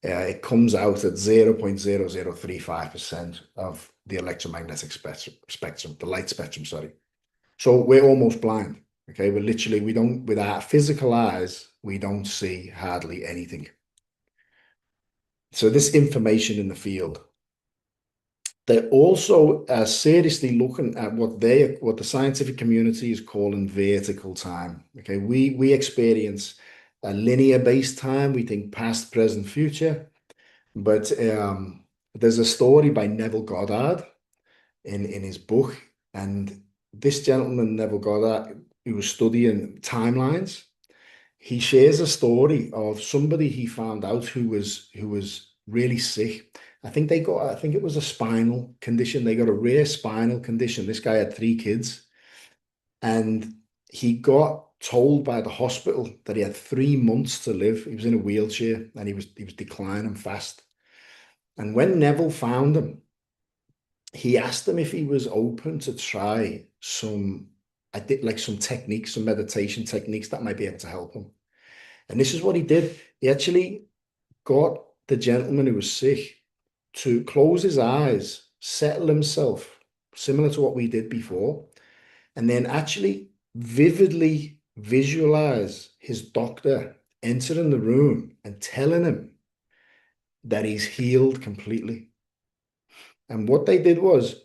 it comes out at 0.0035% of the electromagnetic spectrum, the light spectrum, sorry. So we're almost blind. Okay, we're literally, we don't, with our physical eyes, we don't see hardly anything. So this information in the field, they're also seriously looking at what the scientific community is calling vertical time. Okay, we experience a linear-based time. We think past, present, future. But there's a story by Neville Goddard in his book, and this gentleman, Neville Goddard, who was studying timelines, he shares a story of somebody he found out who was really sick. I think it was a spinal condition. They got a rare spinal condition. This guy had 3 kids, and he got told by the hospital that he had 3 months to live. He was in a wheelchair and he was declining fast. And when Neville found him, he asked him if he was open to try some techniques, some meditation techniques that might be able to help him. And this is what he did. He actually got the gentleman who was sick to close his eyes, settle himself, similar to what we did before, and then actually vividly visualize his doctor entering the room and telling him that he's healed completely. And what they did was,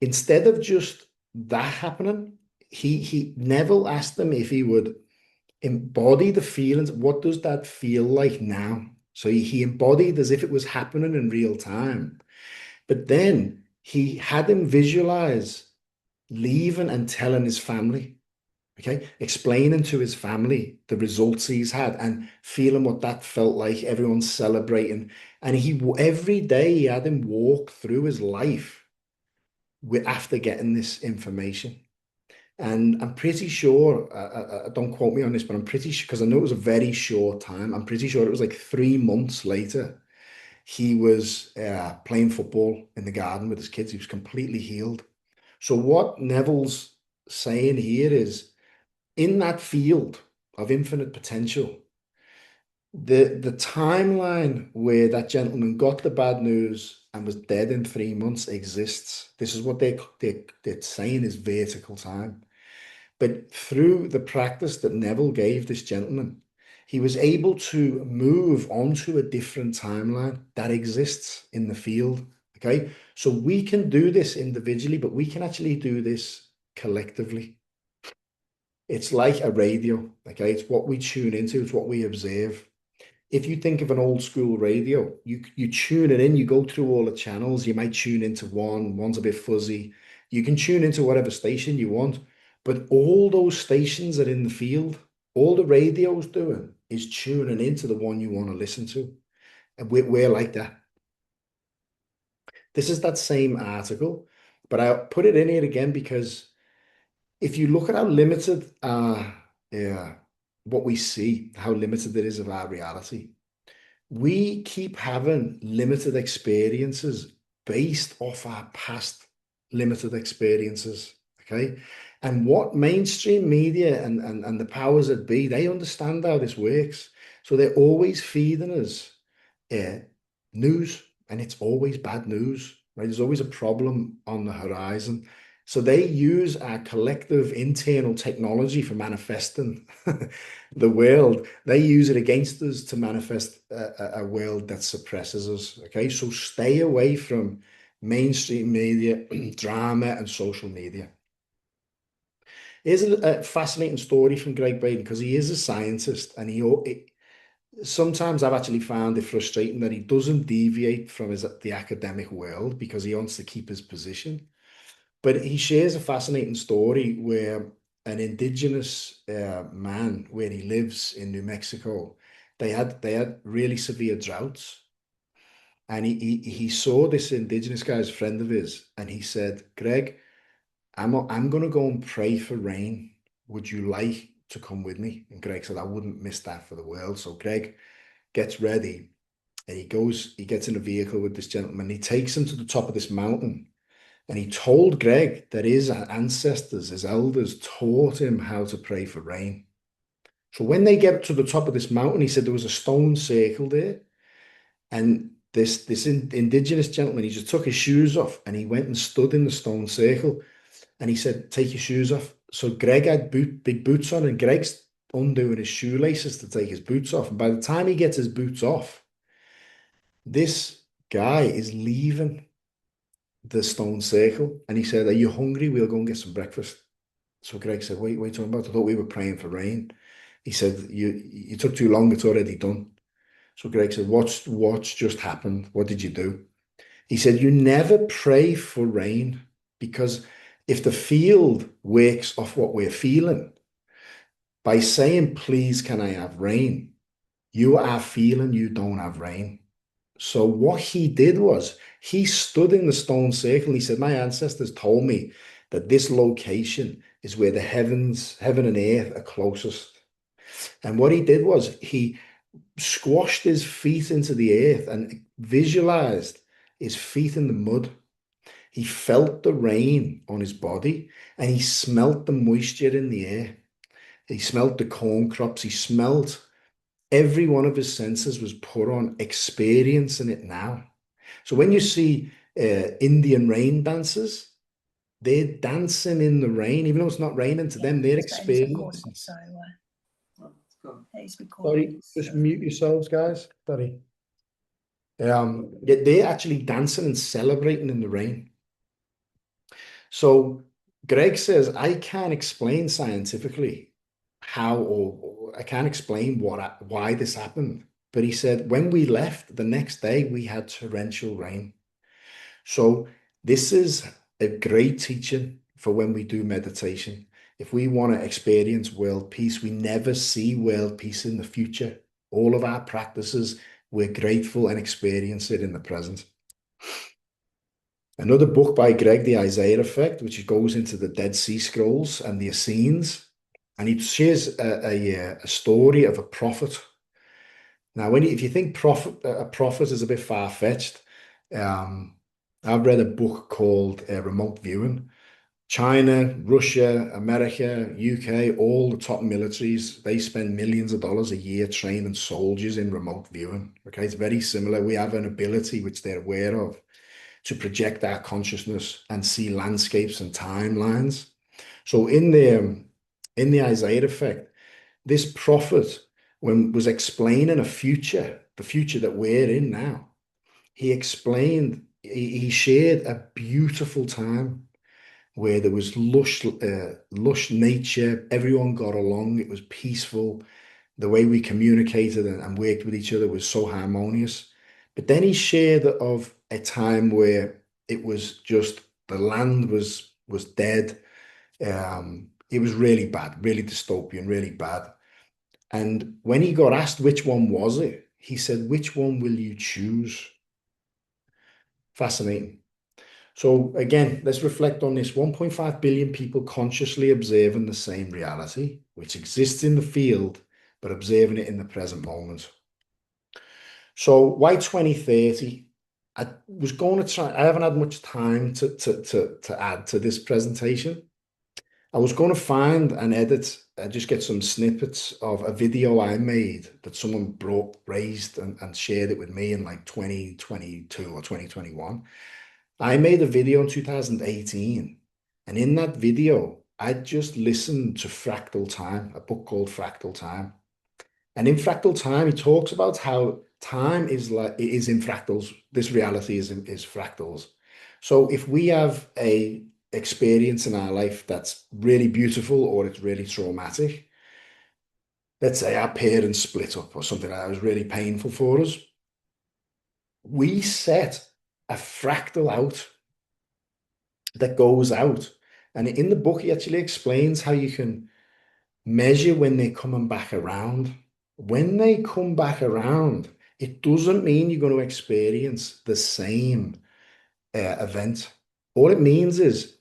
instead of just that happening, Neville asked him if he would embody the feelings. What does that feel like now? So he embodied as if it was happening in real time. But then he had him visualize leaving and telling his family, okay, explaining to his family the results he's had and feeling what that felt like. Everyone's celebrating. And every day he had him walk through his life after getting this information. And I'm pretty sure, don't quote me on this, but I'm pretty sure, because I know it was a very short time, I'm pretty sure it was like 3 months later, he was playing football in the garden with his kids. He was completely healed. So what Neville's saying here is, in that field of infinite potential, the timeline where that gentleman got the bad news and was dead in 3 months exists. This is what they're saying is vertical time. But through the practice that Neville gave this gentleman, he was able to move onto a different timeline that exists in the field. Okay, so we can do this individually, but we can actually do this collectively. It's like a radio. Okay, it's what we tune into, it's what we observe. If you think of an old school radio, you tune it in, you go through all the channels, you might tune into one's a bit fuzzy. You can tune into whatever station you want, but all those stations are in the field. All the radio's doing is tuning into the one you want to listen to. And we're like that. This is that same article, but I put it in here again because if you look at how limited what we see, how limited it is of our reality, we keep having limited experiences based off our past limited experiences. Okay. And what mainstream media and the powers that be, they understand how this works. So they're always feeding us news, and it's always bad news, right? There's always a problem on the horizon. So they use our collective internal technology for manifesting the world. They use it against us to manifest a world that suppresses us. Okay, so stay away from mainstream media, drama, and social media. Here's a fascinating story from Gregg Braden, because he is a scientist, and sometimes I've actually found it frustrating that he doesn't deviate from the academic world because he wants to keep his position. But he shares a fascinating story where an indigenous man, where he lives in New Mexico, they had really severe droughts. And he saw this indigenous guy as a friend of his, and he said, Greg, I'm going to go and pray for rain. Would you like to come with me? And Greg said, I wouldn't miss that for the world. So Greg gets ready and he gets in a vehicle with this gentleman. He takes him to the top of this mountain, and he told Greg that his ancestors, his elders, taught him how to pray for rain. So when they get to the top of this mountain, he said there was a stone circle there, and this indigenous gentleman, he just took his shoes off and he went and stood in the stone circle, and he said, "Take your shoes off." So Greg had big boots on, and Greg's undoing his shoelaces to take his boots off. And by the time he gets his boots off, this guy is leaving the stone circle, and he said, "Are you hungry? We'll go and get some breakfast." So Greg said, "Wait, what are you talking about? I thought we were praying for rain." He said, you took too long, it's already done." So Greg said, what's just happened? What did you do? He said, "You never pray for rain, because if the field works off what we're feeling, by saying, 'Please, can I have rain?' you are feeling you don't have rain." So what he did was he stood in the stone circle. He said, "My ancestors told me that this location is where the heaven and earth are closest." And what he did was he squashed his feet into the earth and visualized his feet in the mud. He felt the rain on his body, and he smelt the moisture in the air. He smelt the corn crops. He smelt every one of his senses was put on experiencing it now. So when you see Indian rain dancers, they're dancing in the rain, even though it's not raining to them, they're experiencing. So it's Sorry, recording. just mute yourselves, guys. Sorry. They're actually dancing and celebrating in the rain. So Greg says, "I can't explain scientifically how, or I can't explain why this happened." But he said, when we left the next day, we had torrential rain. So this is a great teaching for when we do meditation. If we want to experience world peace, we never see world peace in the future. All of our practices, we're grateful and experience it in the present. Another book by Greg, The Isaiah Effect, which goes into the Dead Sea Scrolls and the Essenes, and he shares a story of a prophet. Now, if you think a prophet is a bit far-fetched, I've read a book called Remote Viewing. China, Russia, America, UK, all the top militaries, they spend millions of dollars a year training soldiers in remote viewing. Okay, it's very similar. We have an ability, which they're aware of, to project our consciousness and see landscapes and timelines. So in the Isaiah Effect, this prophet, when was explaining the future that we're in now, he shared a beautiful time where there was lush nature, everyone got along, it was peaceful, the way we communicated and worked with each other was so harmonious. But then he shared of a time where it was just, the land was dead. It was really bad, really dystopian, really bad. And when he got asked which one was it, he said, "Which one will you choose?" Fascinating. So again, let's reflect on this. 1.5 billion people consciously observing the same reality, which exists in the field, but observing it in the present moment. So why 2030? I was going to try, I haven't had much time to add to this presentation. I was going to find and edit, just get some snippets of a video I made that someone raised and shared it with me in like 2022 or 2021. I made a video in 2018, and in that video, I just listened to Fractal Time, a book called Fractal Time. And in Fractal Time, he talks about how time is in fractals. This reality is fractals. So if we have a experience in our life that's really beautiful or it's really traumatic, let's say our parents split up or something like that was really painful for us, we set a fractal out that goes out. And in the book, he actually explains how you can measure when they're coming back around. When they come back around, it doesn't mean you're going to experience the same event. All it means is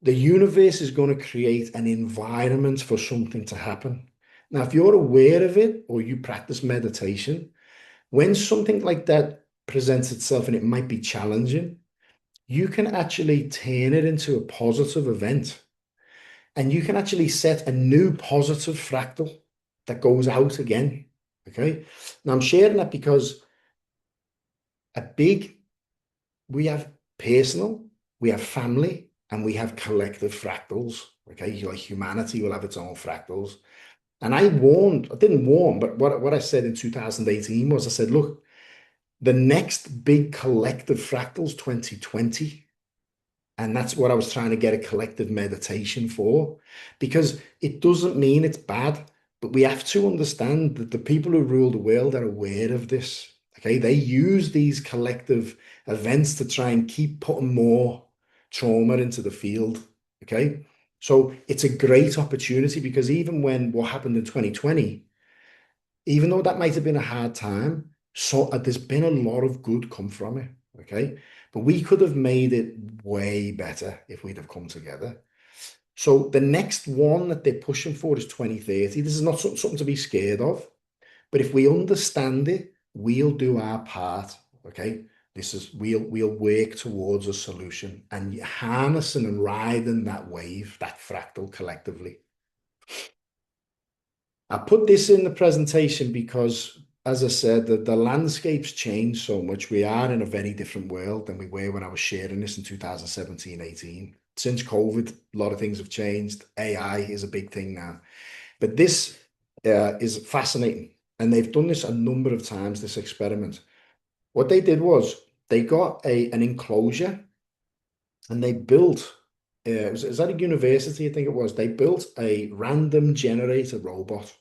the universe is going to create an environment for something to happen. Now, if you're aware of it or you practice meditation, when something like that presents itself and it might be challenging, you can actually turn it into a positive event. And you can actually set a new positive fractal that goes out again. Okay. Now I'm sharing that because we have personal, we have family, and we have collective fractals. Okay. Like humanity will have its own fractals. And I didn't warn, but what I said in 2018 was I said, look, the next big collective fractals 2020. And that's what I was trying to get a collective meditation for, because it doesn't mean it's bad, but we have to understand that the people who rule the world are aware of this. Okay, they use these collective events to try and keep putting more trauma into the field. Okay, so it's a great opportunity because even when what happened in 2020, even though that might have been a hard time, so there's been a lot of good come from it. Okay. But we could have made it way better if we'd have come together. So the next one that they're pushing for is 2030. This is not something to be scared of. But if we understand it, we'll do our part. Okay. We'll work towards a solution and harnessing and riding that wave, that fractal collectively. I put this in the presentation because, as I said, the landscape's changed so much. We are in a very different world than we were when I was sharing this in 2017-18. Since COVID, a lot of things have changed. AI is a big thing now. But this is fascinating. And they've done this a number of times, this experiment. What they did was they got an enclosure and they built, it was at a university, I think it was, they built a random generator robot.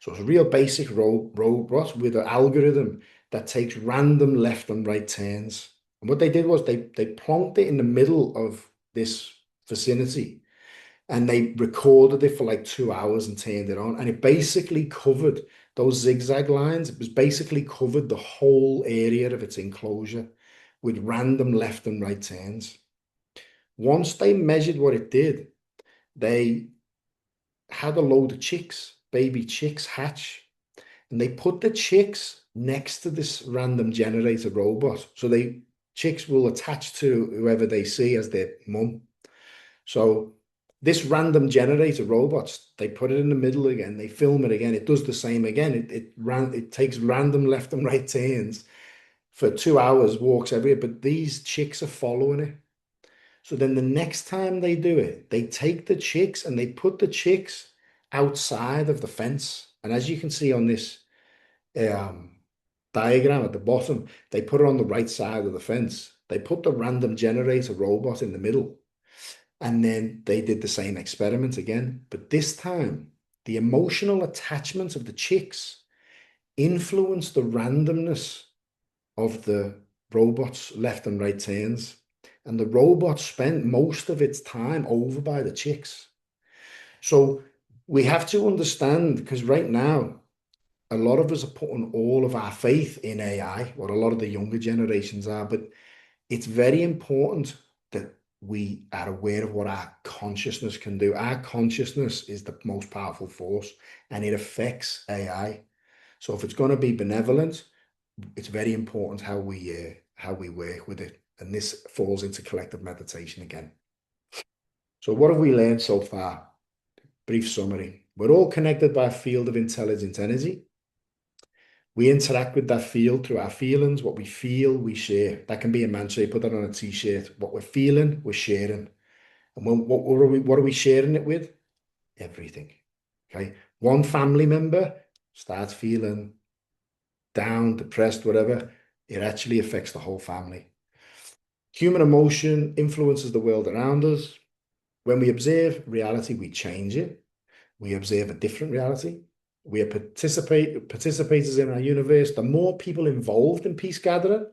So it's a real basic robot with an algorithm that takes random left and right turns. And what they did was they plonked it in the middle of this vicinity and they recorded it for like 2 hours and turned it on. And it basically covered those zigzag lines. It was basically covered the whole area of its enclosure with random left and right turns. Once they measured what it did, they had a load of chicks, baby chicks hatch, and they put the chicks next to this random generator robot. So chicks will attach to whoever they see as their mum. So this random generator robots, they put it in the middle again, they film it again, it does the same again. It takes random left and right turns for 2 hours, walks everywhere, but these chicks are following it. So then the next time they do it, they take the chicks and they put the chicks outside of the fence. And as you can see on this diagram at the bottom, they put it on the right side of the fence. They put the random generator robot in the middle. And then they did the same experiment again. But this time, the emotional attachment of the chicks influenced the randomness of the robot's left and right turns. And the robot spent most of its time over by the chicks. So we have to understand, because right now, a lot of us are putting all of our faith in AI, or a lot of the younger generations are, but it's very important that we are aware of what our consciousness can do. Our consciousness is the most powerful force and it affects AI. So if it's going to be benevolent, it's very important how we work with it. And this falls into collective meditation again. So what have we learned so far? Brief summary. We're all connected by a field of intelligent energy. We interact with that field through our feelings. What we feel, we share. That can be a mantra. You put that on a t-shirt. What we're feeling, we're sharing. And what are we sharing it with? Everything. Okay. One family member starts feeling down, depressed, whatever. It actually affects the whole family. Human emotion influences the world around us. When we observe reality, we change it. We observe a different reality. We are participators in our universe. The more people involved in peace gathering,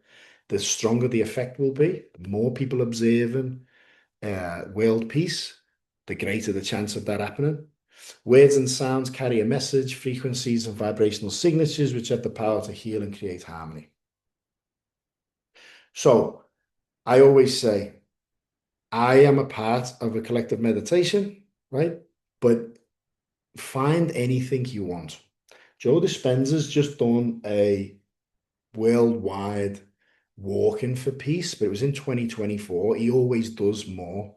the stronger the effect will be. The more people observing world peace, the greater the chance of that happening. Words and sounds carry a message, frequencies and vibrational signatures, which have the power to heal and create harmony. So I always say, I am a part of a collective meditation, right? But find anything you want. Joe Dispenza's just done a worldwide walking for peace, but it was in 2024. He always does more.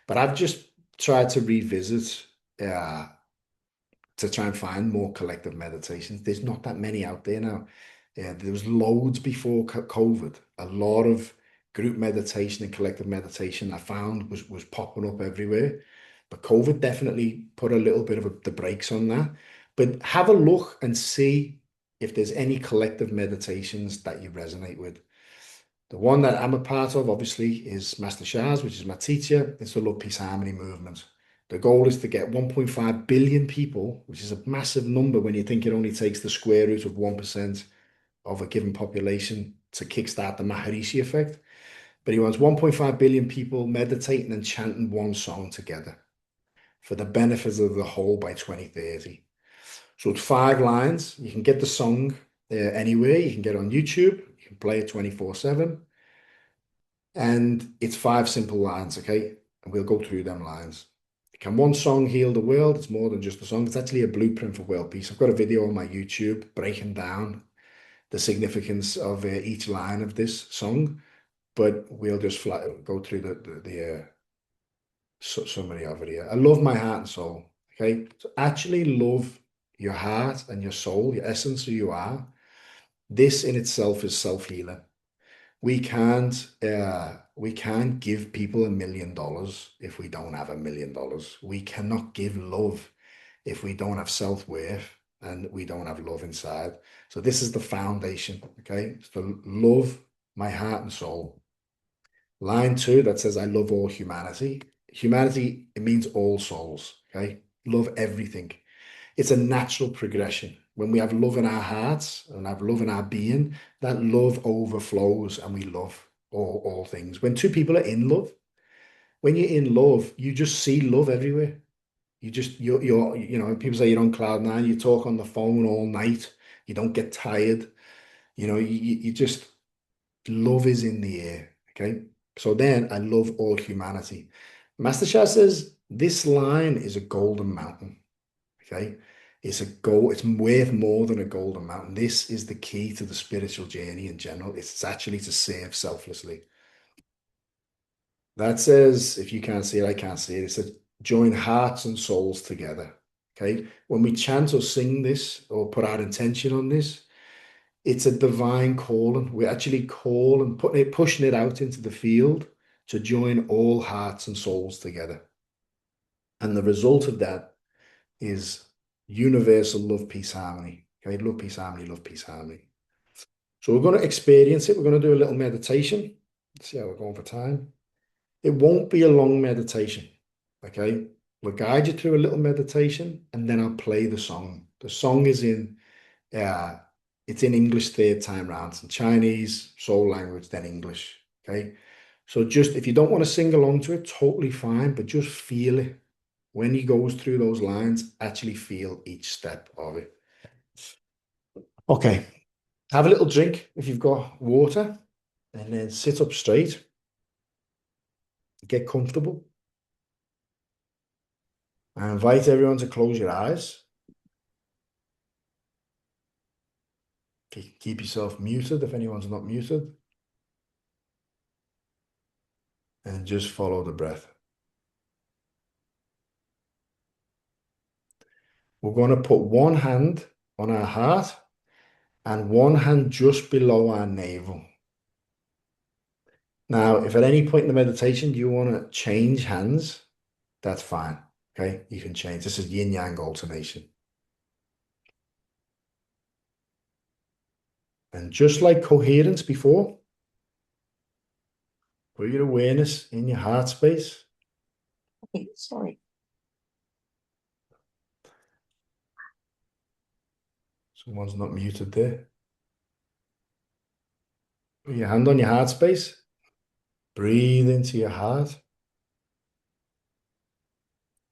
But I've just tried to revisit to try and find more collective meditations. There's not that many out there now. There was loads before COVID. A lot of group meditation and collective meditation I found was popping up everywhere. But COVID definitely put a little bit of the brakes on that. But have a look and see if there's any collective meditations that you resonate with. The one that I'm a part of, obviously, is Master Shah's, which is my teacher. It's the Love, Peace, Harmony movement. The goal is to get 1.5 billion people, which is a massive number when you think it only takes the square root of 1% of a given population to kickstart the Maharishi effect. But he wants 1.5 billion people meditating and chanting one song together for the benefit of the whole by 2030. So it's 5 lines. You can get the song anywhere. You can get it on YouTube. You can play it 24/7. And it's 5 simple lines, okay? And we'll go through them lines. Can one song heal the world? It's more than just a song. It's actually a blueprint for world peace. I've got a video on my YouTube breaking down the significance of each line of this song, but we'll just go through the summary of it here. I love my heart and soul, okay? So actually love your heart and your soul, your essence, who you are. This in itself is self-healing. We can't give people $1 million if we don't have $1 million. We cannot give love if we don't have self-worth and we don't have love inside. So this is the foundation, okay? So love my heart and soul. Line 2 that says, I love all humanity. Humanity, it means all souls, okay? Love everything. It's a natural progression. When we have love in our hearts and have love in our being, that love overflows and we love all things. When 2 people are in love, when you're in love, you just see love everywhere. You're you know, people say you're on cloud 9, you talk on the phone all night, you don't get tired. You know, you just, love is in the air, okay? So then I love all humanity. Master Shah says this line is a golden mountain, okay? It's worth more than a golden mountain. This is the key to the spiritual journey in general. It's actually to serve selflessly. That says, if you can't see it, I can't see it. It says, join hearts and souls together. Okay. When we chant or sing this or put our intention on this, it's a divine calling. We're actually calling, pushing it out into the field to join all hearts and souls together. And the result of that is universal love, peace, harmony. Okay, love, peace, harmony, love, peace, harmony. So we're going to experience it. We're going to do a little meditation. Let's see how we're going for time. It won't be a long meditation. Okay, we'll guide you through a little meditation and then I'll play the song. The song is it's in English 3rd time round, in Chinese, soul language, then English. Okay, so just if you don't want to sing along to it, totally fine, but just feel it. When he goes through those lines, actually feel each step of it. Okay, have a little drink if you've got water, and then sit up straight. Get comfortable. I invite everyone to close your eyes. Keep yourself muted if anyone's not muted. And just follow the breath. We're going to put one hand on our heart and one hand just below our navel. Now, if at any point in the meditation you want to change hands, that's fine. Okay, you can change. This is yin-yang alternation. And just like coherence before, put your awareness in your heart space. Okay, sorry. Someone's not muted there. Put your hand on your heart space. Breathe into your heart.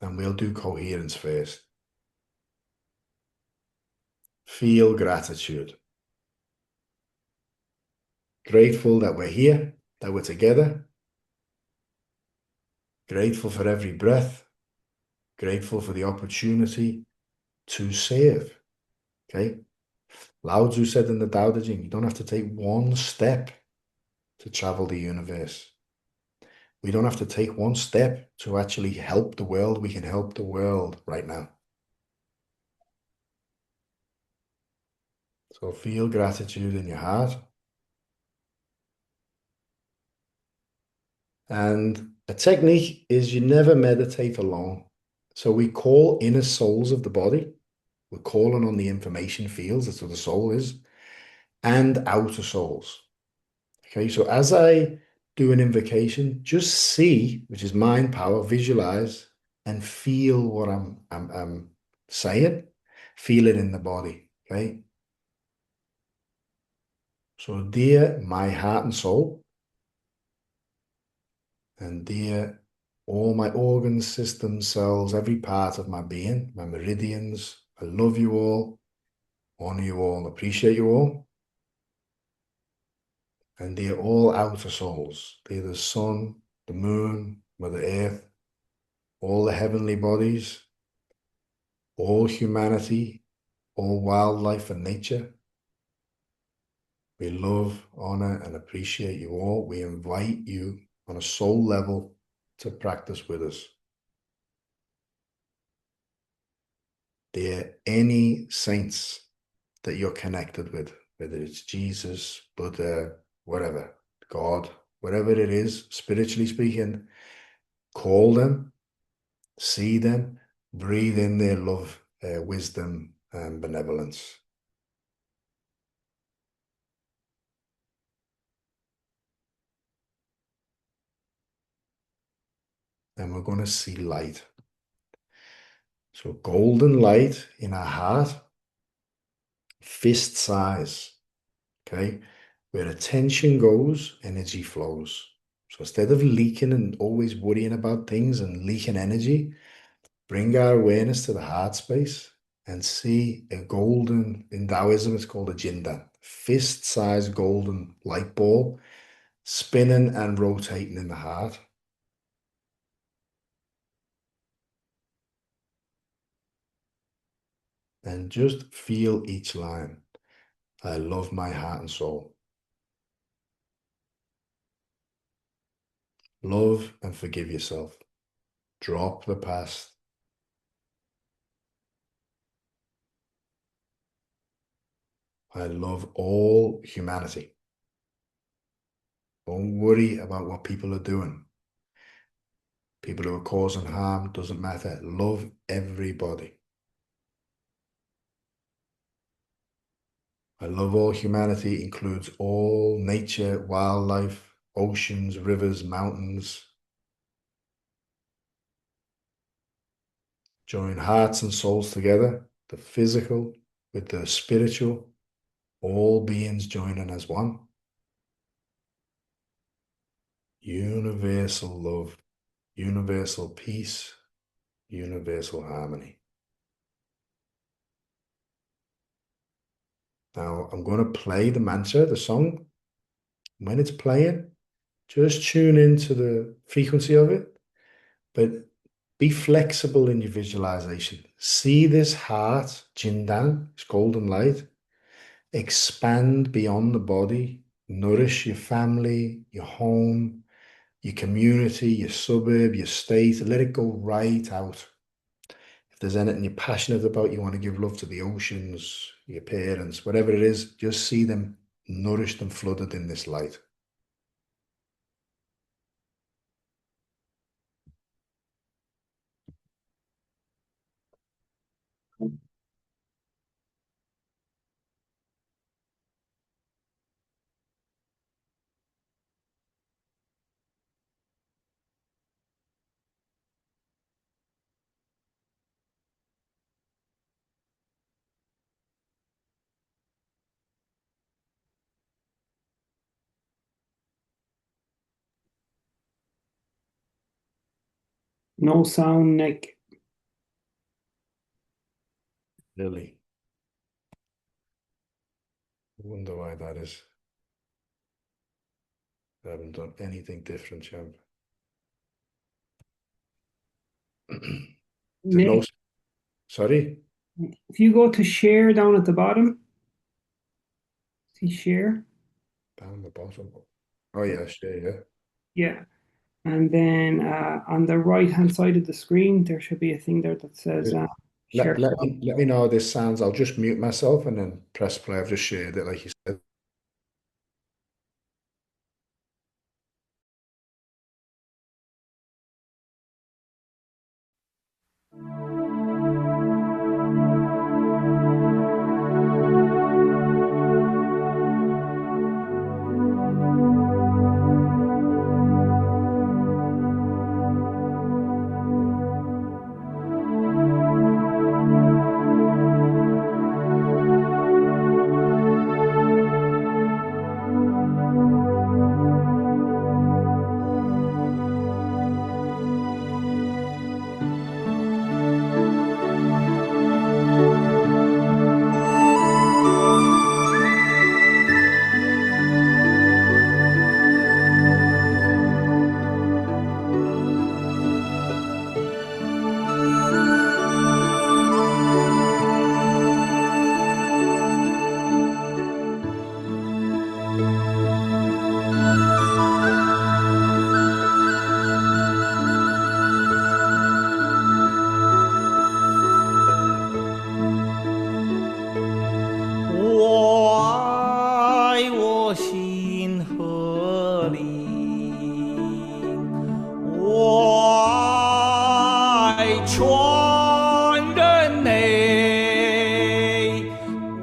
And we'll do coherence first. Feel gratitude. Grateful that we're here, that we're together. Grateful for every breath. Grateful for the opportunity to serve. Okay? Lao Tzu said in the Tao Te Ching, you don't have to take one step to travel the universe. We don't have to take one step to actually help the world. We can help the world right now. So feel gratitude in your heart. And a technique is you never meditate alone. So we call inner souls of the body. We're calling on the information fields, that's what the soul is, and outer souls. Okay, so as I do an invocation, just see, which is mind power, visualize and feel what I'm saying. Feel it in the body. Okay. So dear my heart and soul, and dear all my organs, systems, cells, every part of my being, my meridians, I love you all, honor you all, appreciate you all. And dear all outer souls, dear the sun, the moon, Mother Earth, all the heavenly bodies, all humanity, all wildlife and nature. We love, honor, and appreciate you all. We invite you on a soul level to practice with us. Dear any saints that you're connected with, whether it's Jesus, Buddha, whatever, God, whatever it is, spiritually speaking, call them, see them, breathe in their love, wisdom, and benevolence. And we're going to see light. So golden light in our heart, fist size, okay? Where attention goes, energy flows. So instead of leaking and always worrying about things and leaking energy, bring our awareness to the heart space and see a golden, in Taoism it's called a jindan, fist-sized golden light ball spinning and rotating in the heart. And just feel each line. I love my heart and soul. Love and forgive yourself. Drop the past. I love all humanity. Don't worry about what people are doing. People who are causing harm, doesn't matter. Love everybody. I love all humanity, includes all nature, wildlife, oceans, rivers, mountains. Join hearts and souls together, the physical with the spiritual, all beings joining as one. Universal love, universal peace, universal harmony. Now I'm going to play the mantra, the song. When it's playing, just tune into the frequency of it, but be flexible in your visualization. See this heart, Jindan, this golden light, expand beyond the body, nourish your family, your home, your community, your suburb, your state. Let it go right out. If there's anything you're passionate about, you want to give love to the oceans, your parents, whatever it is, just see them nourished and flooded in this light. No sound, Nick. Really. I wonder why that is. I haven't done anything different, champ. No, Nick, sorry. if you go to share down at the bottom, See share? Down the bottom. Oh yeah, share, yeah. Yeah. And then on the right-hand side of the screen, there should be a thing there that says share. Let me know how this sounds. I'll just mute myself and then press play. I've just shared it like you said.我爱我心和灵，我爱全人类，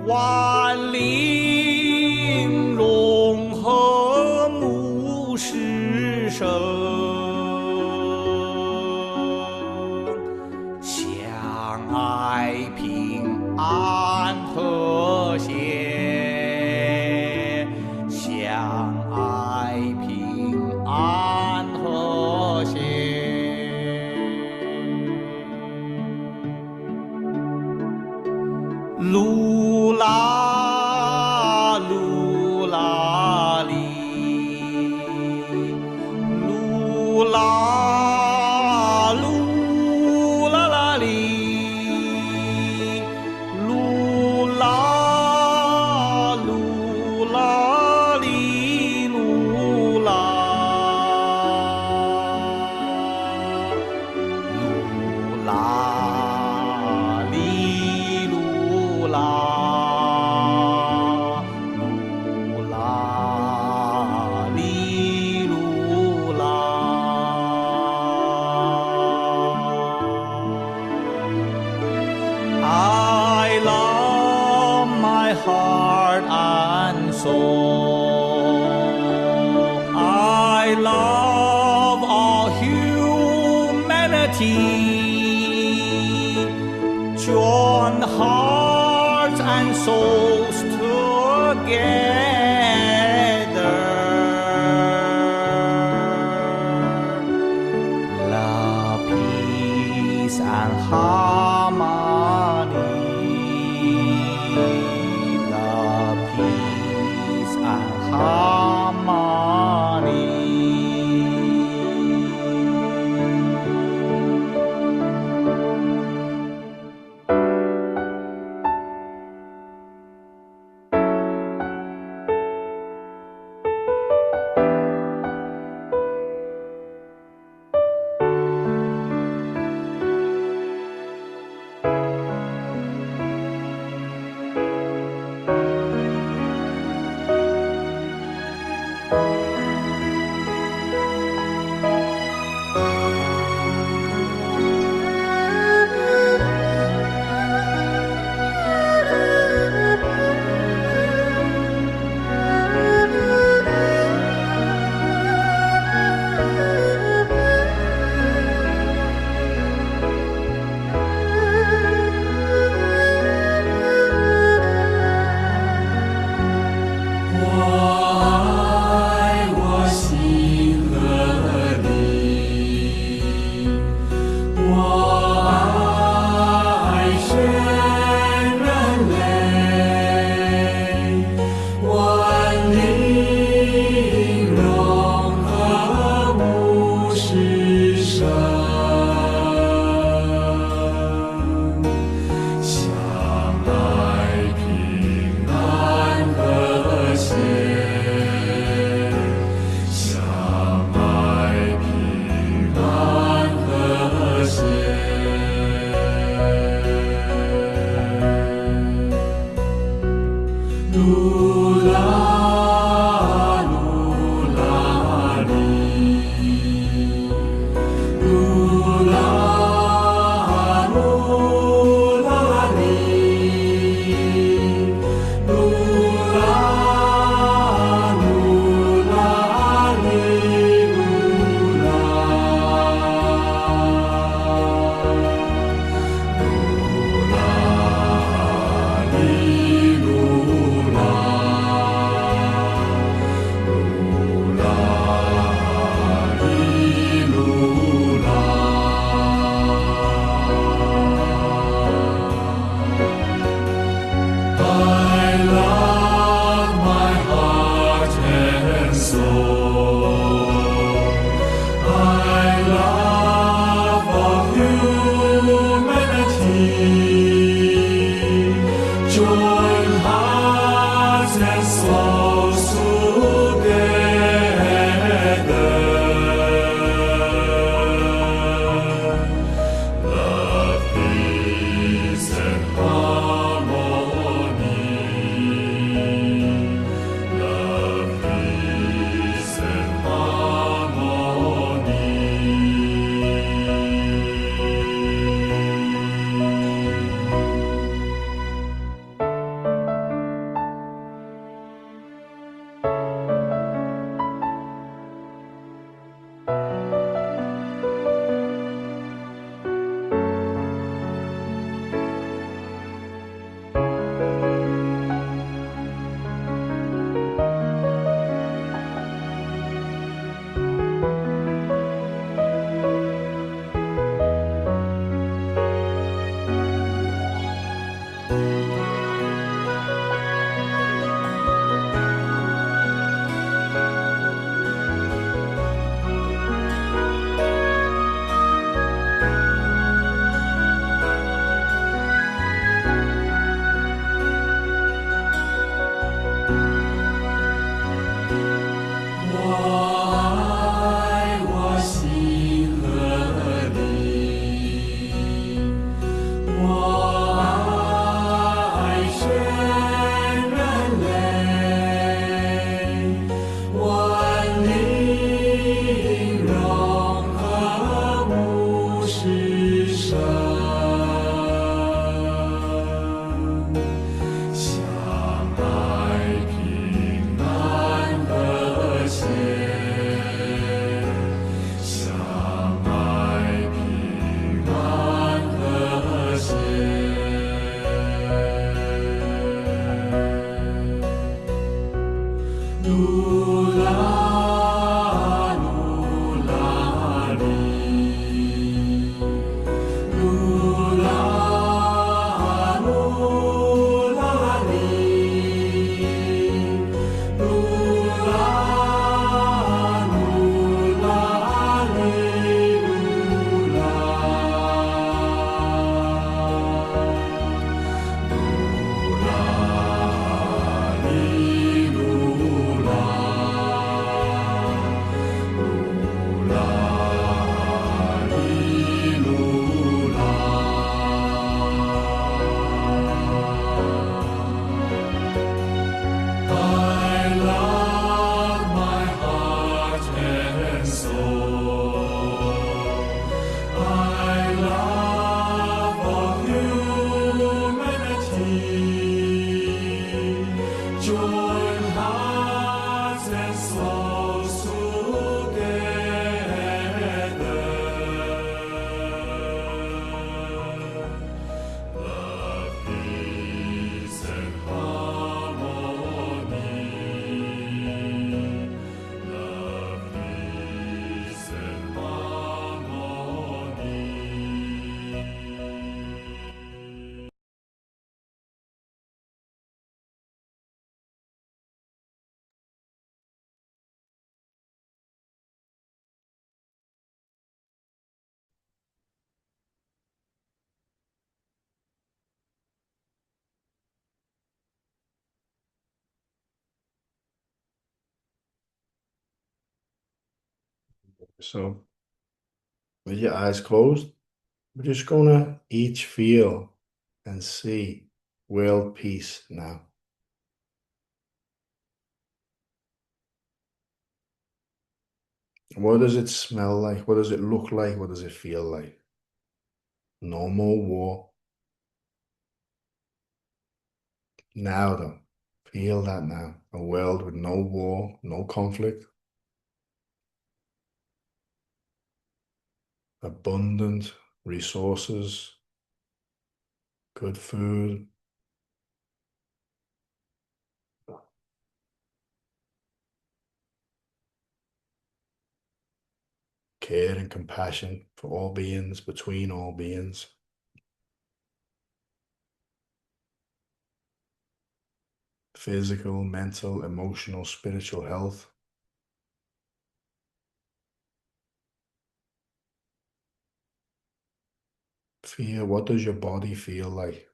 万灵融合母是生，相爱平安和谐，相爱平安和谐。噜啦噜啦哩，噜啦噜啦啦哩，噜啦噜啦哩，噜啦，噜啦哩噜啦，噜啦哩噜啦。I love my heart and soul. I love all humanity. Join hearts and souls together. Love, peace, and harmony. Love, peace, and harmony. So with your eyes closed, we're just gonna each feel and see world peace now. What does it smell like? What does it look like? What does it feel like? No more war. Now though, feel that now. A world with no war, no conflict. Abundant resources, good food. Care and compassion for all beings, between all beings. Physical, mental, emotional, spiritual health. Feel, what does your body feel like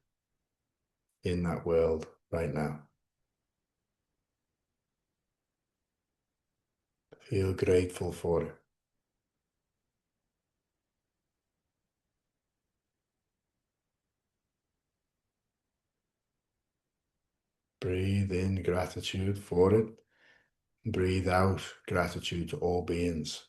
in that world right now? Feel grateful for it. Breathe in gratitude for it. Breathe out gratitude to all beings.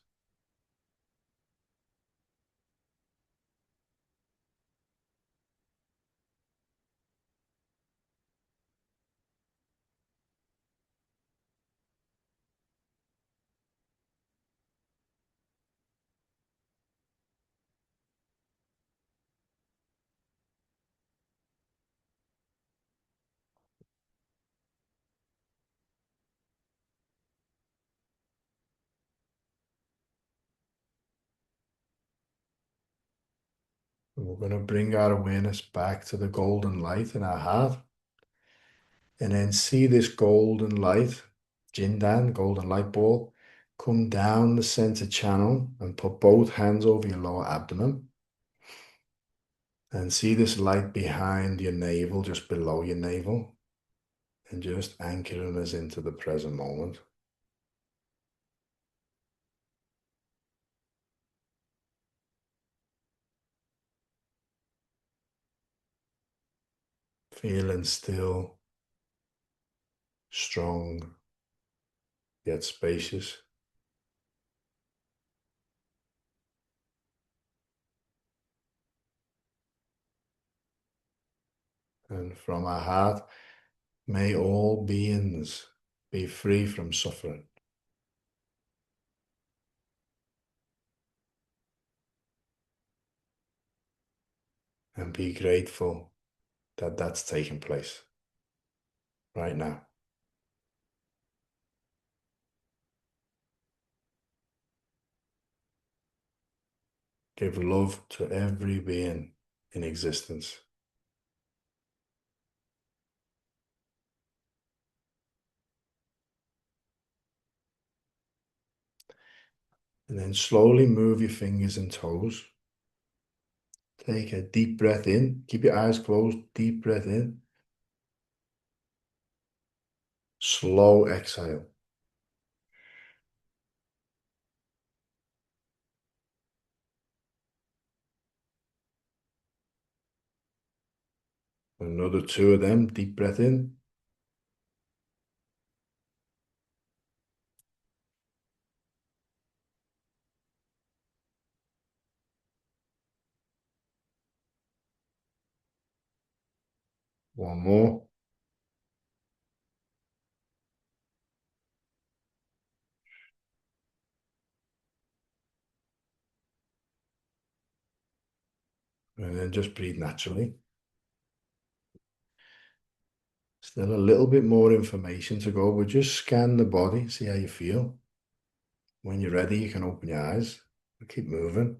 And we're going to bring our awareness back to the golden light in our heart. And then see this golden light, Jindan, golden light ball, come down the center channel and put both hands over your lower abdomen. And see this light behind your navel, just below your navel. And just anchoring us into the present moment. Feeling still, strong, yet spacious. And from our heart, may all beings be free from suffering. And be grateful that that's taking place right now. Give love to every being in existence. And then slowly move your fingers and toes. Take a deep breath in. Keep your eyes closed. Deep breath in. Slow exhale. Another 2 of them. Deep breath in. One more. And then just breathe naturally. Still a little bit more information to go, but just scan the body, see how you feel. When you're ready, you can open your eyes and keep moving.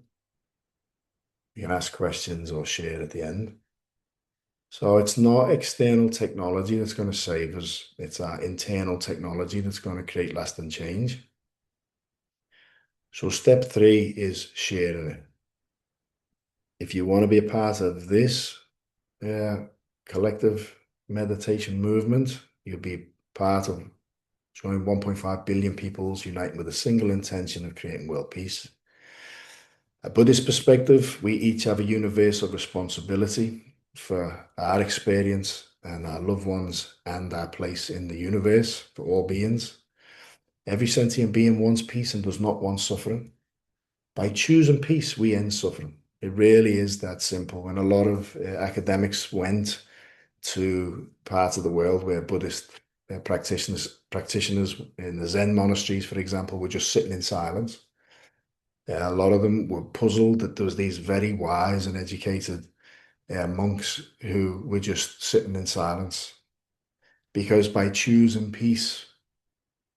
You can ask questions or share at the end. So it's not external technology that's going to save us. It's our internal technology that's going to create lasting change. So step 3 is sharing it. If you want to be a part of this collective meditation movement, you'll be part of showing 1.5 billion peoples uniting with a single intention of creating world peace. A Buddhist perspective, we each have a universal responsibility for our experience and our loved ones and our place in the universe for all beings. Every sentient being wants peace and does not want suffering. By choosing peace, we end suffering. It really is that simple. And a lot of academics went to parts of the world where Buddhist practitioners in the Zen monasteries, for example, were just sitting in silence. A lot of them were puzzled that there was these very wise and educated monks who were just sitting in silence. Because by choosing peace,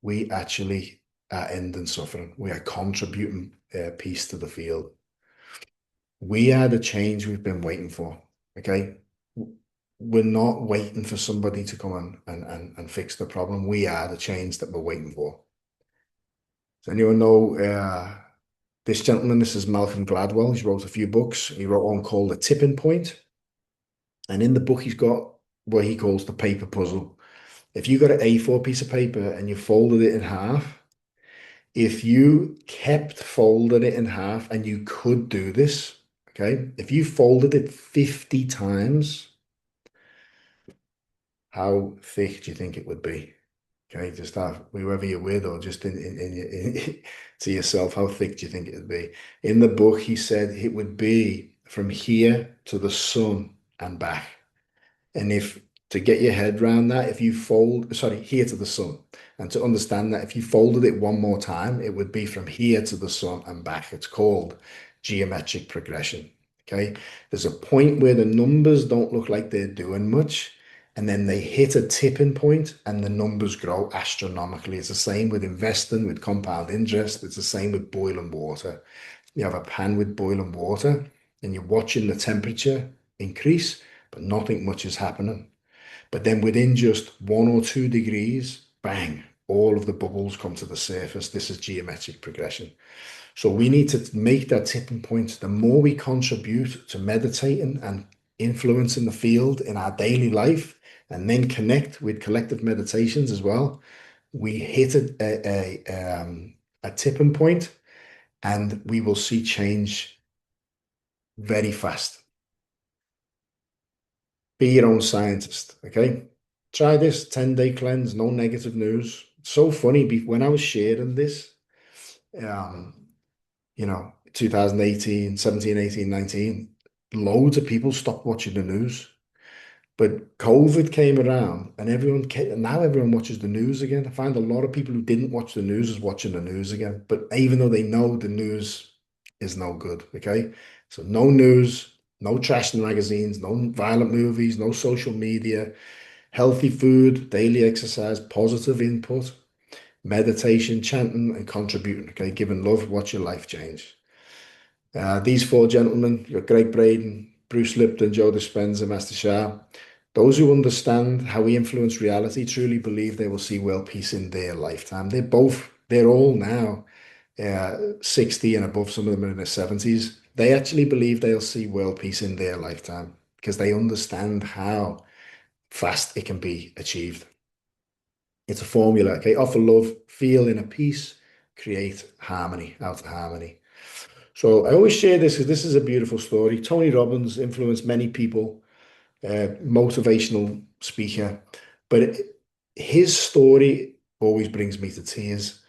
we actually are ending suffering. We are contributing peace to the field. We are the change we've been waiting for, okay? We're not waiting for somebody to come and fix the problem. We are the change that we're waiting for. Does anyone know this gentleman? This is Malcolm Gladwell. He's wrote a few books. He wrote one called The Tipping Point. And in the book, he's got what he calls the paper puzzle. If you got an A4 piece of paper and you folded it in half, if you kept folding it in half, and you could do this, okay? If you folded it 50 times, how thick do you think it would be? Okay, just have whoever you're with, or just in to yourself, how thick do you think it would be? In the book, he said it would be from here to the sun and back. And if to get your head around that, if you here to the sun, and to understand that if you folded it one more time, it would be from here to the sun and back. It's called geometric progression. Okay, there's a point where the numbers don't look like they're doing much, and then they hit a tipping point and the numbers grow astronomically. It's the same with investing, with compound interest. It's the same with boiling water. You have a pan with boiling water and you're watching the temperature increase, but nothing much is happening. But then within just 1 or 2 degrees, bang, all of the bubbles come to the surface. This is geometric progression. So we need to make that tipping point. The more we contribute to meditating and influencing the field in our daily life, and then connect with collective meditations as well, we hit a tipping point, and we will see change very fast. Be your own scientist, okay? Try this 10-day cleanse, no negative news. It's so funny, when I was sharing this, 2018, 17, 18, 19, loads of people stopped watching the news. But COVID came around and now everyone watches the news again. I find a lot of people who didn't watch the news is watching the news again. But even though they know the news is no good, okay? So no news, no trash magazines, no violent movies, no social media, healthy food, daily exercise, positive input, meditation, chanting, and contributing, okay? Giving love, watch your life change. These 4 gentlemen, you've got Greg Braden, Bruce Lipton, Joe Dispenza, Master Shah, those who understand how we influence reality truly believe they will see world peace in their lifetime. They're all now 60 and above. Some of them are in their 70s. They actually believe they'll see world peace in their lifetime because they understand how fast it can be achieved. It's a formula, okay? Offer love, feel inner peace, create harmony, outer harmony. So I always share this because this is a beautiful story. Tony Robbins influenced many people, motivational speaker, but his story always brings me to tears.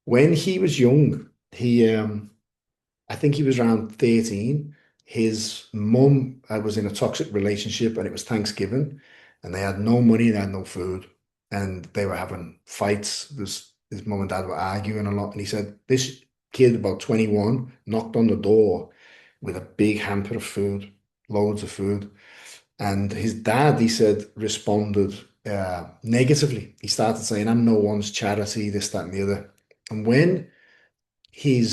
When he was young, I think he was around 13. His mum was in a toxic relationship, and it was Thanksgiving, and they had no money, they had no food, and they were having fights. His mum and dad were arguing a lot, and he said this kid, about 21, knocked on the door with a big hamper of food, loads of food. And his dad, he said, responded negatively. He started saying, I'm no one's charity, this, that, and the other. And when he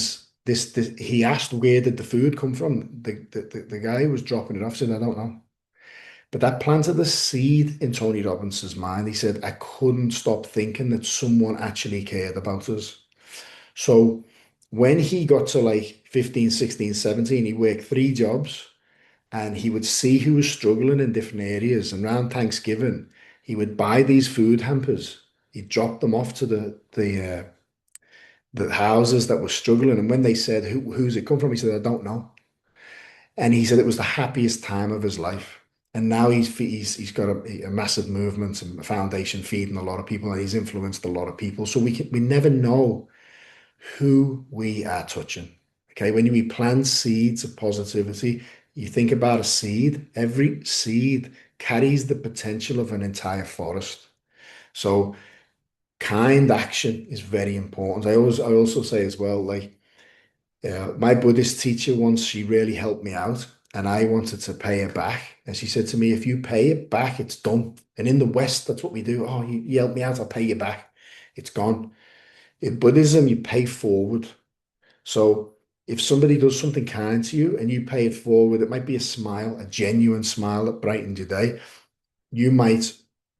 asked where did the food come from, the guy who was dropping it off said, I don't know. But that planted the seed in Tony Robbins' mind. He said, I couldn't stop thinking that someone actually cared about us. So when he got to like 15, 16, 17, he worked 3 jobs, and he would see who was struggling in different areas. And around Thanksgiving, he would buy these food hampers. he dropped them off to the houses that were struggling. And when they said, who's it come from? He said, I don't know. And he said it was the happiest time of his life. And now he's got a massive movement and a foundation feeding a lot of people, and he's influenced a lot of people. So we never know who we are touching. Okay, when we plant seeds of positivity, you think about a seed. Every seed carries the potential of an entire forest. So kind action is very important. I also say as well, like my Buddhist teacher once, she really helped me out, and I wanted to pay her back. And she said to me, if you pay it back, it's done. And in the West, that's what we do. Oh, you helped me out, I'll pay you back. It's gone. In Buddhism, you pay forward. So if somebody does something kind to you and you pay it forward, it might be a smile, a genuine smile that brightens your day. You might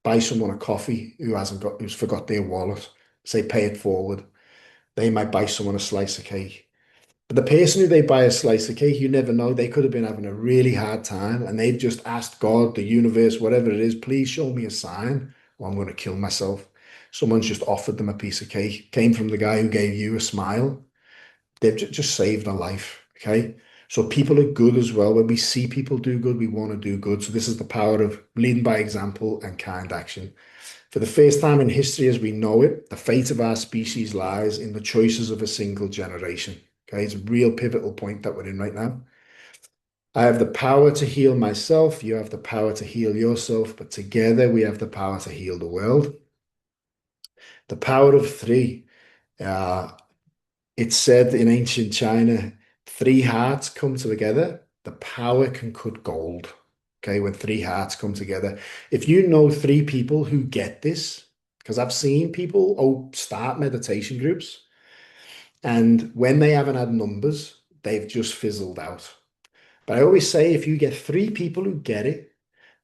buy someone a coffee who's forgot their wallet, say pay it forward. They might buy someone a slice of cake. But the person who they buy a slice of cake, you never know. They could have been having a really hard time and they've just asked God, the universe, whatever it is, please show me a sign or I'm going to kill myself. Someone's just offered them a piece of cake, came from the guy who gave you a smile. They've just saved a life. Okay. So people are good as well. When we see people do good, we want to do good. So this is the power of leading by example and kind action. For the first time in history as we know it, the fate of our species lies in the choices of a single generation. Okay, it's a real pivotal point that we're in right now. I have the power to heal myself. You have the power to heal yourself, but together we have the power to heal the world. The power of three. It's said in ancient China, three hearts come together, the power can cut gold. Okay, when three hearts come together. If you know three people who get this, because I've seen people start meditation groups, and when they haven't had numbers, they've just fizzled out. But I always say if you get three people who get it,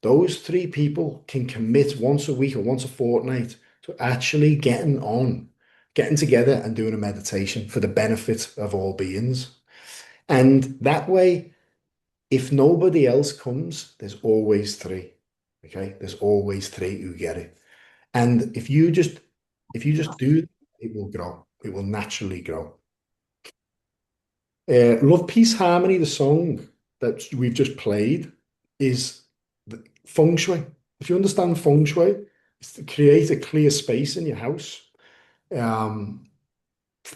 those three people can commit once a week or once a fortnight to actually getting together and doing a meditation for the benefit of all beings. And that way, if nobody else comes, there's always three. Okay, there's always three who get it. And if you just do, it will grow. It will naturally grow. Love, Peace, Harmony, the song that we've just played, is feng shui. If you understand feng shui, it's to create a clear space in your house.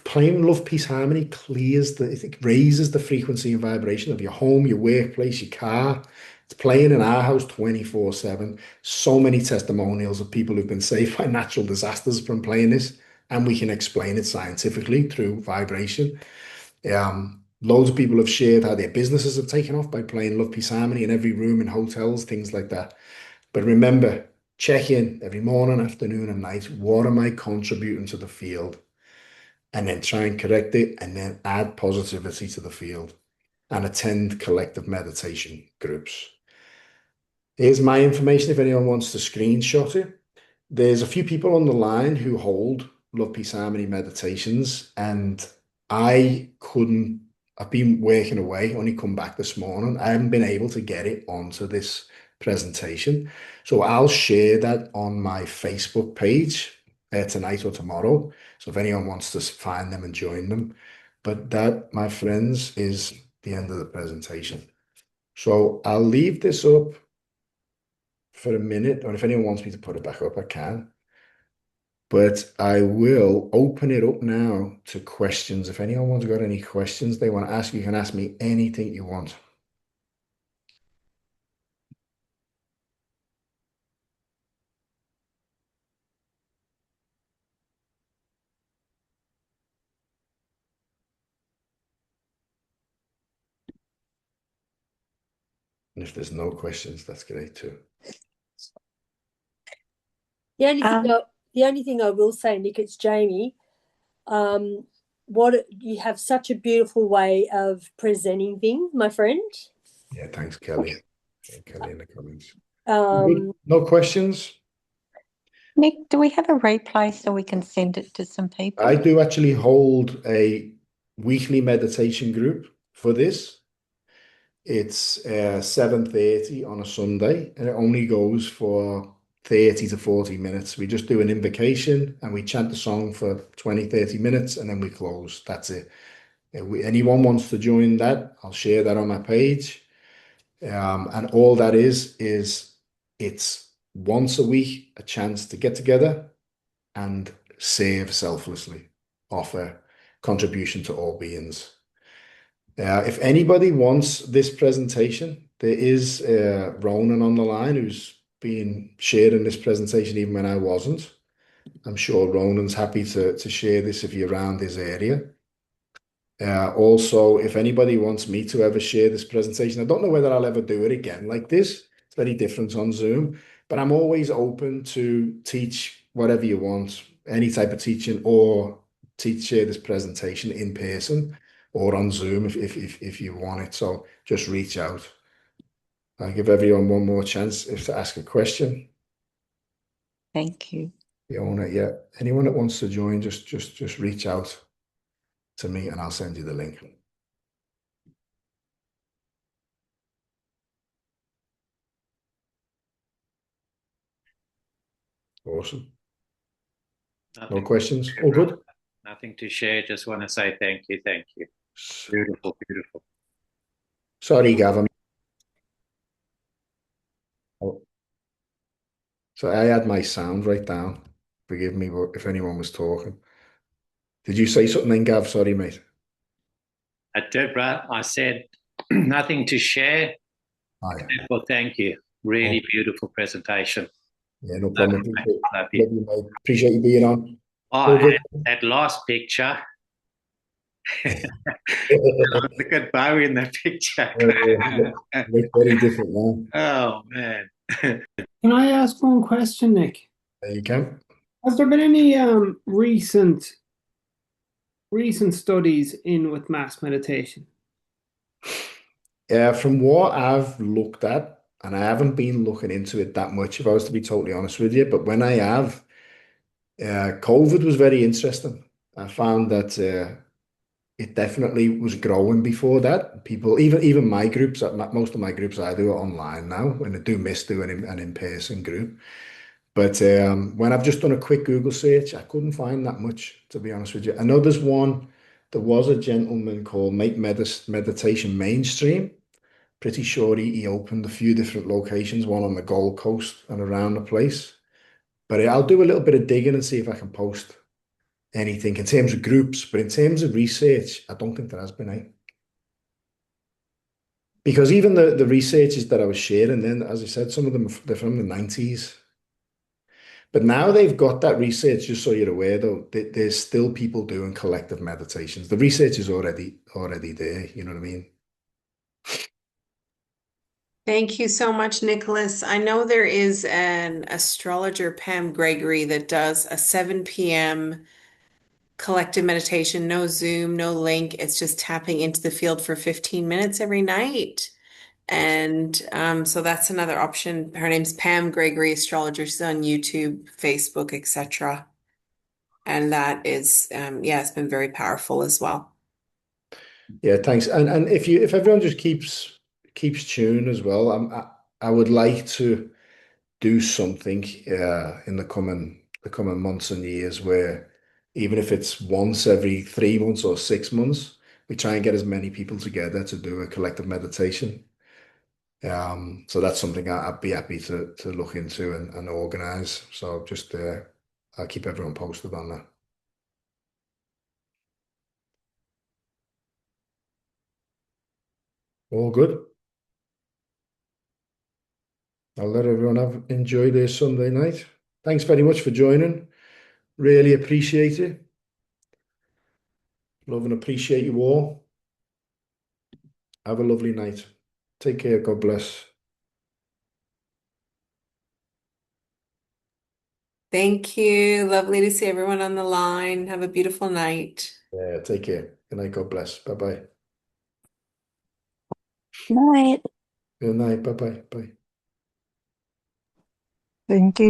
Playing Love, Peace, Harmony it raises the frequency and vibration of your home, your workplace, your car. It's playing in our house 24/7. So many testimonials of people who've been saved by natural disasters from playing this, and we can explain it scientifically through vibration. Loads of people have shared how their businesses have taken off by playing Love, Peace, Harmony in every room in hotels, things like that. But remember, check in every morning, afternoon, and night. What am I contributing to the field? And then try and correct it, and then add positivity to the field and attend collective meditation groups. Here's my information if anyone wants to screenshot it. There's a few people on the line who hold Love, Peace, Harmony meditations, and I've been working away, only come back this morning. I haven't been able to get it onto this presentation. So I'll share that on my Facebook page tonight or tomorrow. So if anyone wants to find them and join them. But that, my friends, is the end of the presentation. So I'll leave this up for a minute, or if anyone wants me to put it back up, I can. But I will open it up now to questions. If anyone's got any questions they want to ask, you can ask me anything you want. And if there's no questions, that's great too. The only thing I will say, Nick, it's Jamie. You have such a beautiful way of presenting things, my friend. Yeah, thanks, Kelly. Kelly in the comments. No questions? Nick, do we have a replay so we can send it to some people? I do actually hold a weekly meditation group for this. It's 7:30 on a Sunday, and it only goes for 30 to 40 minutes. We just do an invocation and we chant the song for 20, 30 minutes and then we close. That's it. If anyone wants to join that, I'll share that on my page. And all that is it's once a week a chance to get together and serve selflessly, offer contribution to all beings. If anybody wants this presentation, there is Ronan on the line who's been sharing this presentation even when I wasn't. I'm sure Ronan's happy to share this if you're around his area. Also, if anybody wants me to ever share this presentation, I don't know whether I'll ever do it again like this. It's very different on Zoom, but I'm always open to teach whatever you want, any type of teaching, or share this presentation in person or on Zoom if you want it. So just reach out. I'll give everyone one more chance if to ask a question. Thank you. Fiona, yeah. Anyone that wants to join, just reach out to me and I'll send you the link. Awesome. No questions? All good? Nothing to share. Just want to say thank you. Thank you. Beautiful, beautiful. Sorry, Gavin. Oh. So I had my sound right down. Forgive me if anyone was talking. Did you say something then, Gav? Sorry, mate. I did, Brad. I said nothing to share. Well, thank you. Really beautiful presentation. Yeah, no problem. Appreciate you being on. Oh, that last picture. Look at Bowie in that picture. Very different now. Oh, man. Can I ask one question, Nick? You can. Has there been any recent studies in with mass meditation? From what I've looked at, and I haven't been looking into it that much, if I was to be totally honest with you, but when I have, COVID was very interesting. I found that it definitely was growing before that. People, even my groups, most of my groups I do are online now, and I do miss doing an in-person group. But when I've just done a quick Google search, I couldn't find that much, to be honest with you. I know there was a gentleman called Make Meditation Mainstream. Pretty sure he opened a few different locations, one on the Gold Coast and around the place. But I'll do a little bit of digging and see if I can post anything in terms of groups. But in terms of research, I don't think there has been any. Because even the researches that I was sharing then, as I said, some of them, they're from the 90s. But now they've got that research, just so you're aware, though, there's still people doing collective meditations. The research is already there, you know what I mean? Thank you so much, Nicholas. I know there is an astrologer, Pam Gregory, that does a 7 p.m. collective meditation, no Zoom, no link. It's just tapping into the field for 15 minutes every night. And so that's another option. Her name's Pam Gregory, astrologer. She's on YouTube, Facebook, etc. And that is, it's been very powerful as well. Yeah, thanks. And if everyone just keeps tuned as well, I would like to do something in the coming months and years where even if it's once every 3 months or 6 months, we try and get as many people together to do a collective meditation. So that's something I'd be happy to look into and organize. So just I'll keep everyone posted on that. All good. I'll let everyone enjoy their Sunday night. Thanks very much for joining. Really appreciate it. Love and appreciate you all. Have a lovely night. Take care. God bless. Thank you. Lovely to see everyone on the line. Have a beautiful night. Yeah, take care. Good night. God bless. Bye-bye. Night. Good night. Bye-bye. Bye. Thank you.